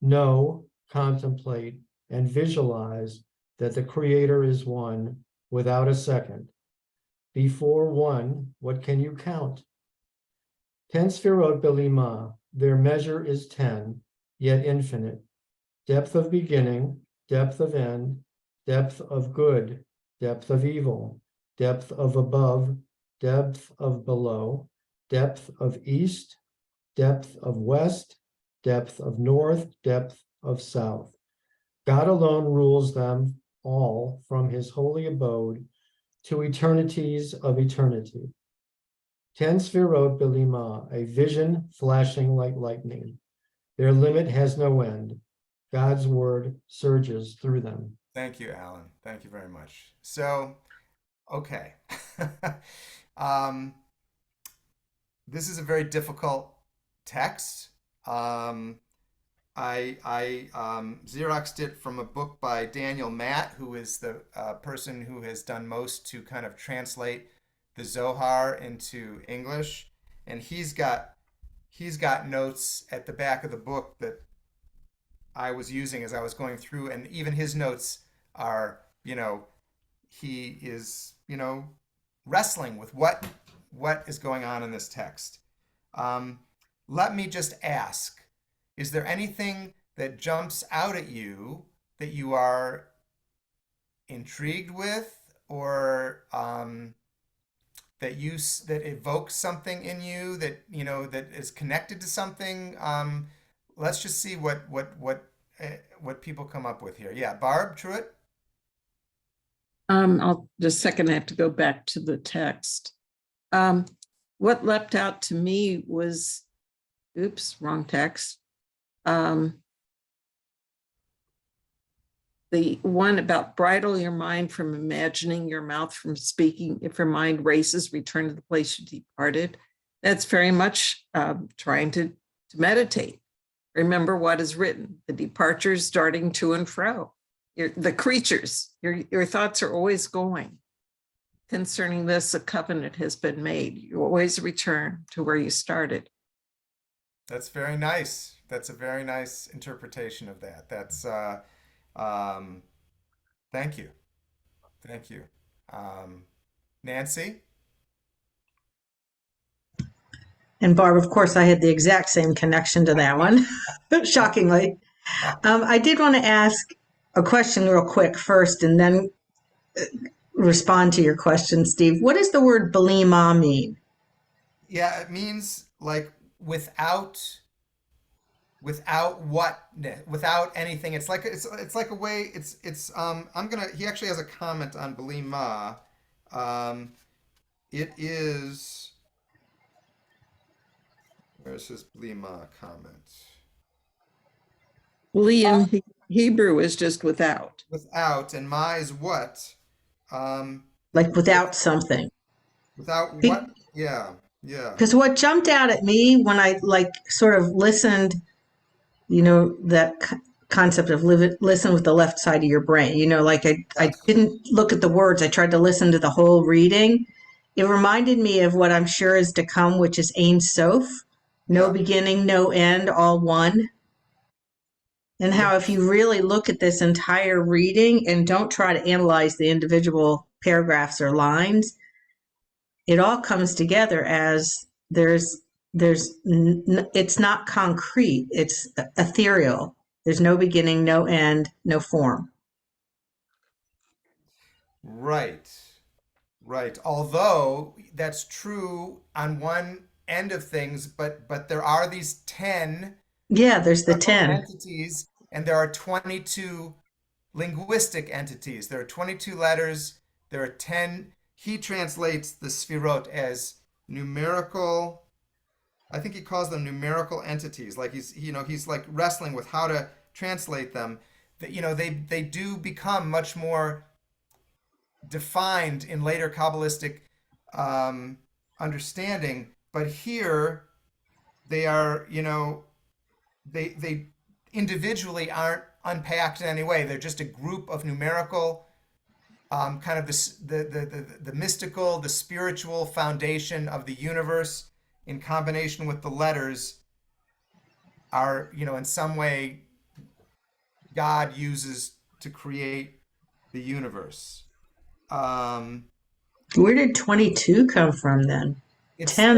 Know, contemplate, and visualize that the Creator is one without a second. Before one, what can you count? 10 sphirot belima, their measure is 10, yet infinite. Depth of beginning, depth of end, depth of good, depth of evil, depth of above, depth of below, depth of east, depth of west, depth of north, depth of south. God alone rules them all from his holy abode to eternities of eternity. 10 sphirot belima, a vision flashing like lightning. Their limit has no end. God's word surges through them. Thank you, Alan. Thank you very much. So, okay. um, this is a very difficult text. I Xeroxed it from a book by Daniel Matt, who is the person who has done most to kind of translate the Zohar into English, and he's got notes at the back of the book that I was using as I was going through, and even his notes are, he is, wrestling with what is going on in this text. Let me just ask, is there anything that jumps out at you that you are intrigued with, or that evokes something in you that that is connected to something? Let's just see what people come up with here. Yeah, Barb Truitt. I'll just second. I have to go back to the text. What leapt out to me was, oops, wrong text. The one about bridle your mind from imagining, your mouth from speaking. If your mind races, return to the place you departed. That's very much trying to meditate. Remember what is written, the departures darting to and fro. The creatures, your thoughts are always going. Concerning this, a covenant has been made. You always return to where you started. That's very nice. That's a very nice interpretation of that. That's thank you. Thank you. Nancy? And Barb, of course, I had the exact same connection to that one, shockingly. I did want to ask a question real quick first and then respond to your question, Steve. What does the word belima mean? Yeah, it means like without anything. It's like a way. He actually has a comment on belima. It is. Where's his belima comment? Liam, Hebrew is just without. Without, and ma is what? Like without something. Without what? Yeah. Because what jumped out at me when I sort of listened, that concept of listen with the left side of your brain, I didn't look at the words. I tried to listen to the whole reading. It reminded me of what I'm sure is to come, which is Ein Sof, no beginning, no end, all one. And how if you really look at this entire reading and don't try to analyze the individual paragraphs or lines, it all comes together as it's not concrete, it's ethereal. There's no beginning, no end, no form. Right. Although that's true on one end of things, but there are these 10 Yeah, there's the numerical 10. entities, and there are 22 linguistic entities. There are 22 letters. There are 10. He translates the sfirot as numerical. I think he calls them numerical entities. Like he's like wrestling with how to translate them. That they do become much more defined in later Kabbalistic understanding. But here they are, they individually aren't unpacked in any way. They're just a group of numerical, kind of the mystical, the spiritual foundation of the universe in combination with the letters are, in some way God uses to create the universe. Where did 22 come from then? 10,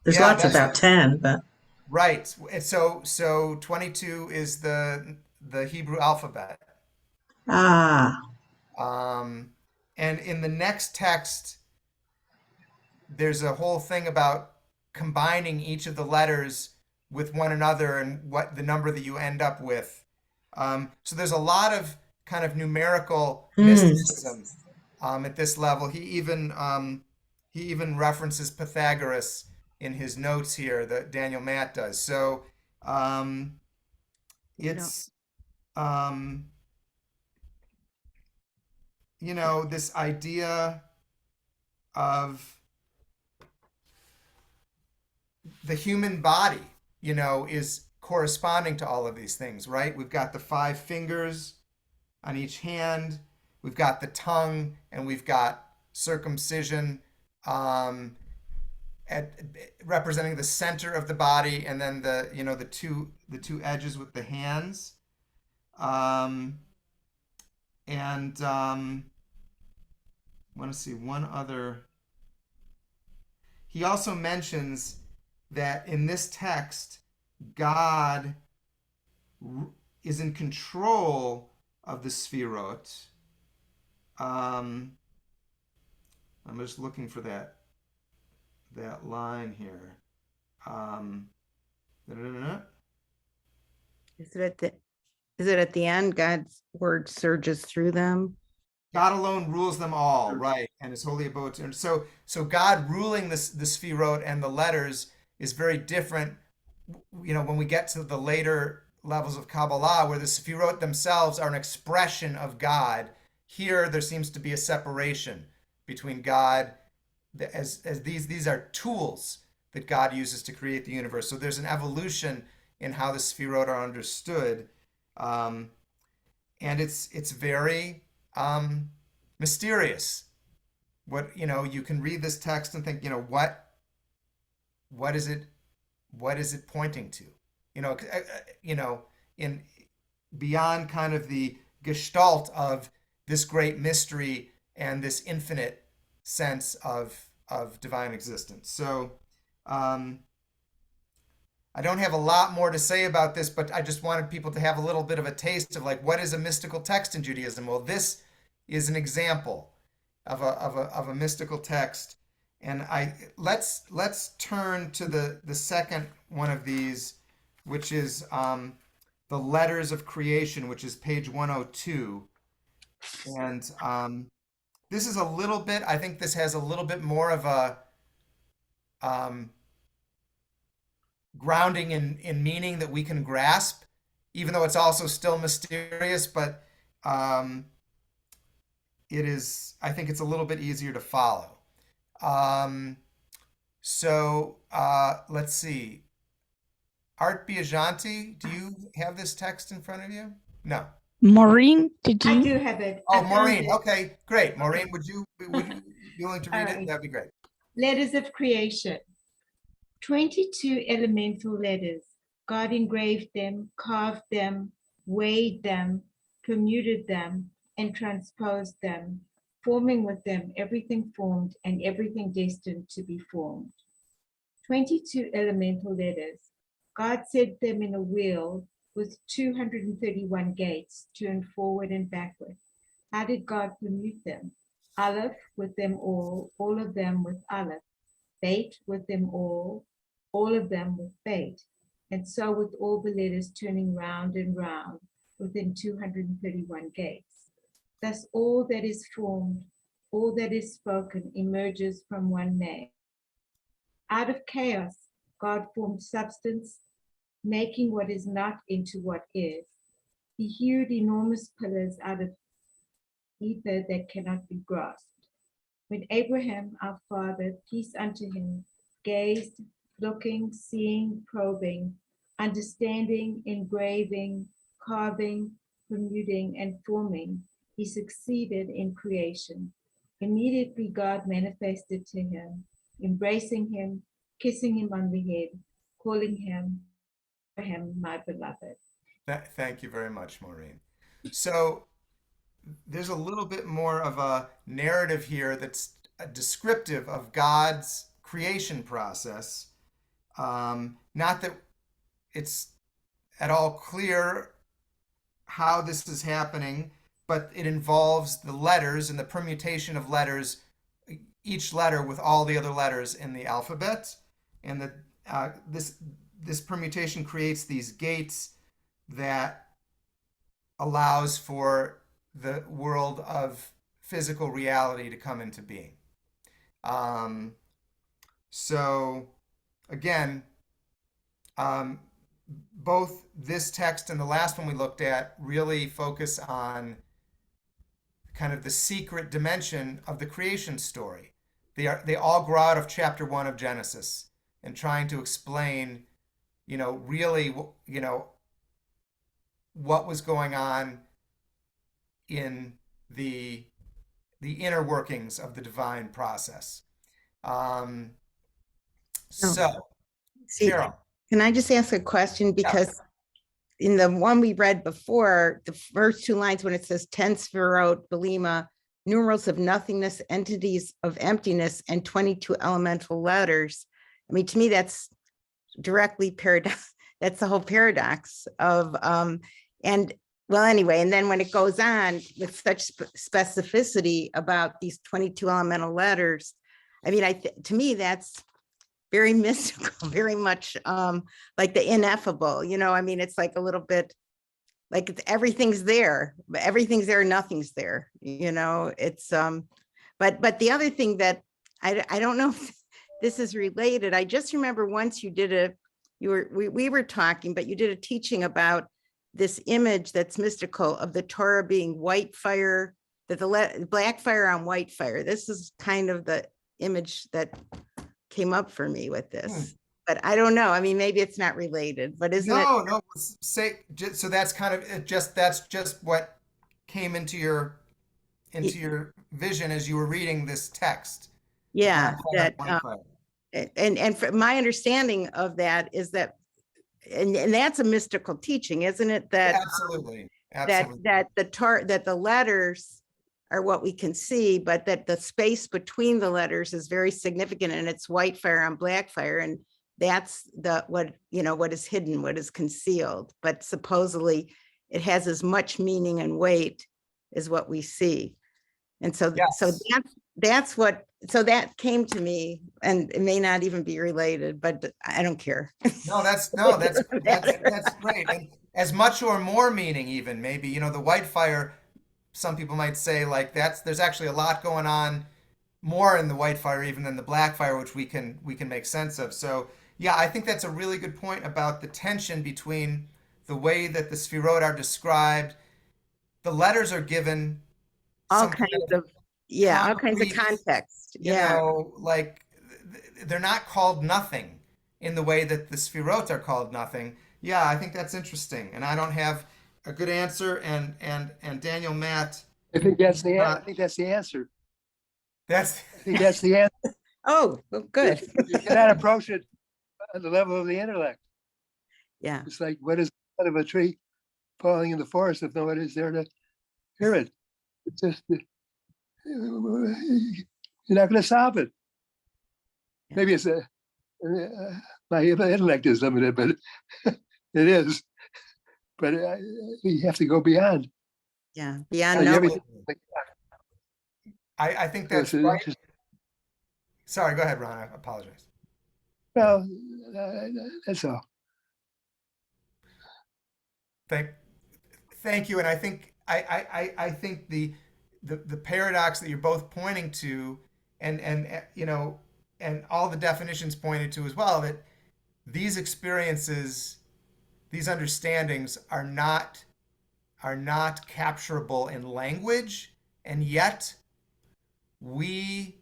there's lots about 10, but right. And so 22 is the Hebrew alphabet. And in the next text, there's a whole thing about combining each of the letters with one another and what the number that you end up with. So there's a lot of kind of numerical mysticism at this level. He even references Pythagoras in his notes here that Daniel Matt does. So it's this idea of the human body, is corresponding to all of these things, right? We've got the 5 fingers on each hand, we've got the tongue, and we've got circumcision representing the center of the body, and then the two edges with the hands. And I want to see one other. He also mentions that in this text, God is in control of the sfirot. I'm just looking for that line here. Is it at the end? God's word surges through them. God alone rules them all, right? And his holy abode. And so God ruling the sfirot and the letters is very different. When we get to the later levels of Kabbalah, where the sfirot themselves are an expression of God, here there seems to be a separation between God, as these are tools that God uses to create the universe. So there's an evolution in how the sfirot are understood, and it's very mysterious. What you can read this text and think, what is it pointing to? In beyond kind of the gestalt of this great mystery and this infinite sense of divine existence. So I don't have a lot more to say about this, but I just wanted people to have a little bit of a taste of like, what is a mystical text in Judaism? Well, this is an example of a mystical text. And let's turn to the second one of these, which is the Letters of Creation, which is page 102. And this is a little bit, I think this has a little bit more of a grounding in meaning that we can grasp, even though it's also still mysterious, but it is, I think it's a little bit easier to follow. So let's see. Art Biajanti, do you have this text in front of you? No. Maureen, did you? I do have it. Oh, Maureen. Okay, great. Maureen, would you be willing to read it? That'd be great. Letters of Creation. 22 elemental letters. God engraved them, carved them, weighed them, commuted them, and transposed them, forming with them everything formed and everything destined to be formed. 22 elemental letters. God set them in a wheel with 231 gates turned forward and backward. How did God commute them? HaLev with them all of them with HaLev. fate with them all of them with fate, and so with all the letters turning round and round within 231 gates. Thus all that is formed, all that is spoken emerges from one name. Out of chaos, God formed substance, making what is not into what is. He hewed enormous pillars out of ether that cannot be grasped. When Abraham, our father, peace unto him, gazed, looking, seeing, probing, understanding, engraving, carving, permuting, and forming, he succeeded in creation. Immediately God manifested to him, embracing him, kissing him on the head, calling him, my beloved. Thank you very much, Maureen. So there's a little bit more of a narrative here that's descriptive of God's creation process. Not that it's at all clear how this is happening, but it involves the letters and the permutation of letters, each letter with all the other letters in the alphabet. And this permutation creates these gates that allows for the world of physical reality to come into being. So again, both this text and the last one we looked at really focus on kind of the secret dimension of the creation story. They all grow out of chapter 1 of Genesis and trying to explain, really, what was going on in the inner workings of the divine process. So, See, Carol. can I just ask a question? Because in the one we read before, the first two lines when it says 10 Sphirot, Belima, numerals of nothingness, entities of emptiness, and 22 elemental letters. I mean, to me, that's directly paradox. That's the whole paradox of, and well, anyway, and then when it goes on with such specificity about these 22 elemental letters, I mean, to me, that's very mystical, very much like the ineffable, I mean, it's like a little bit like everything's there, nothing's there, it's, but the other thing that I don't know if this is related. I just remember once we were talking, but you did a teaching about this image that's mystical of the Torah being white fire, that the black fire on white fire. This is kind of the image that came up for me with this, but I don't know. I mean, maybe it's not related, but isn't it? No. So that's kind of that's just what came into your vision as you were reading this text. Yeah, and for my understanding of that is that, and that's a mystical teaching, isn't it? That absolutely. that the letters are what we can see, but that the space between the letters is very significant, and it's white fire on black fire, and that's what is hidden, what is concealed, but supposedly it has as much meaning and weight as what we see. And so that's what, so that came to me, and it may not even be related, but I don't care. That's great. And as much or more meaning, even maybe, the white fire, some people might say like there's actually a lot going on more in the white fire even than the black fire, which we can make sense of. So yeah, I think that's a really good point about the tension between the way that the Sphirot are described. The letters are given all kinds of context. Like they're not called nothing in the way that the Sphirot are called nothing. Yeah, I think that's interesting, and I don't have a good answer. And Daniel, Matt, I think that's the answer. I think that's the answer. Oh, well, good. You cannot approach it on the level of the intellect. Yeah, it's like, what is out of a tree falling in the forest if nobody's there to hear it? It's just you're not going to stop it. Maybe it's my intellect is limited, but it is. But you have to go beyond. Yeah, beyond knowing. I think that's right. Sorry, go ahead, Ron. I apologize. Well, that's all. Thank you. And I think I think the paradox that you're both pointing to, and you know, and all the definitions pointed to as well, that these experiences, these understandings are not capturable in language, and yet we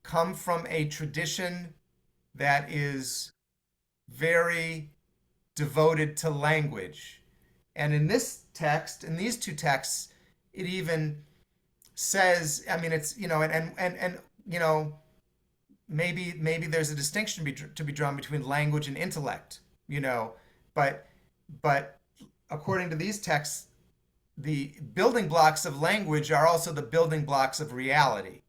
come from a tradition that is very devoted to language. And in this text, in these two texts, it even says, I mean, it's, you know, and you know, maybe there's a distinction to be drawn between language and intellect, you know, but according to these texts, the building blocks of language are also the building blocks of reality,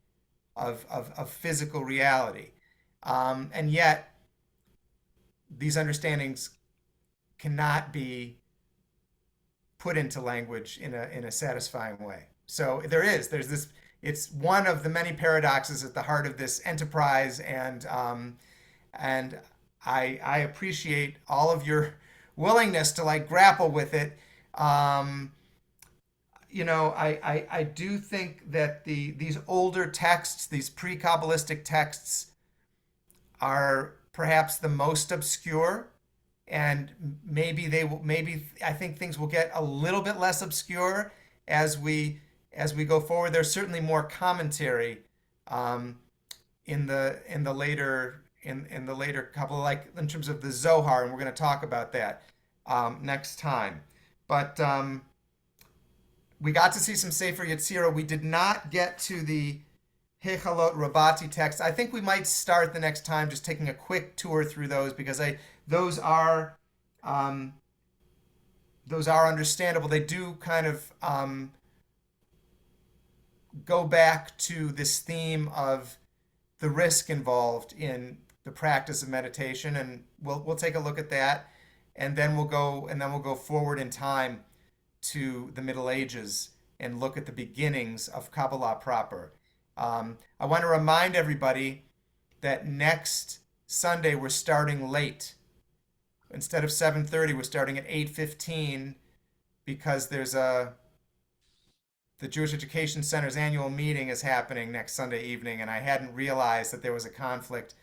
of physical reality. And yet, these understandings cannot be put into language in a satisfying way. So there's this, it's one of the many paradoxes at the heart of this enterprise, and I appreciate all of your willingness to like grapple with it. You know, I do think that these older texts, these pre-Kabbalistic texts, are perhaps the most obscure, and maybe I think things will get a little bit less obscure as we go forward. There's certainly more commentary in the later couple, like in terms of the Zohar, and we're going to talk about that next time. But we got to see some Sefer Yetzirah. We did not get to the Hechalot Rabati text. I think we might start the next time just taking a quick tour through those, because those are understandable. They do kind of go back to this theme of the risk involved in the practice of meditation, and we'll take a look at that, and then we'll go forward in time to the Middle Ages and look at the beginnings of Kabbalah proper. I want to remind everybody that next Sunday we're starting late. Instead of 7:30, we're starting at 8:15, because there's the Jewish Education Center's annual meeting is happening next Sunday evening, and I hadn't realized that there was a conflict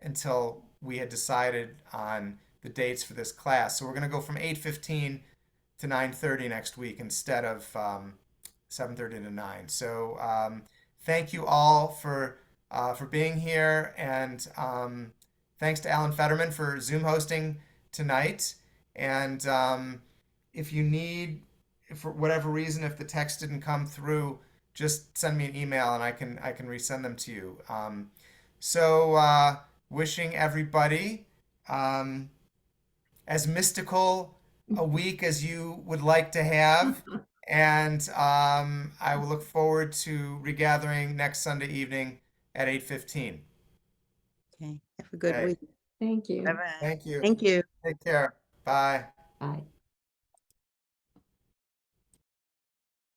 until we had decided on the dates for this class. So we're going to go from 8:15 to 9:30 next week instead of 7:30 to 9. So thank you all for being here, and thanks to Alan Fetterman for Zoom hosting tonight. And if you need, for whatever reason, if the text didn't come through, just send me an email and I can resend them to you. So wishing everybody as mystical a week as you would like to have. And I will look forward to regathering next Sunday evening at 8:15. Okay, have a good week. Thank you. Bye-bye. Thank you. Thank you. Take care. Bye. Bye.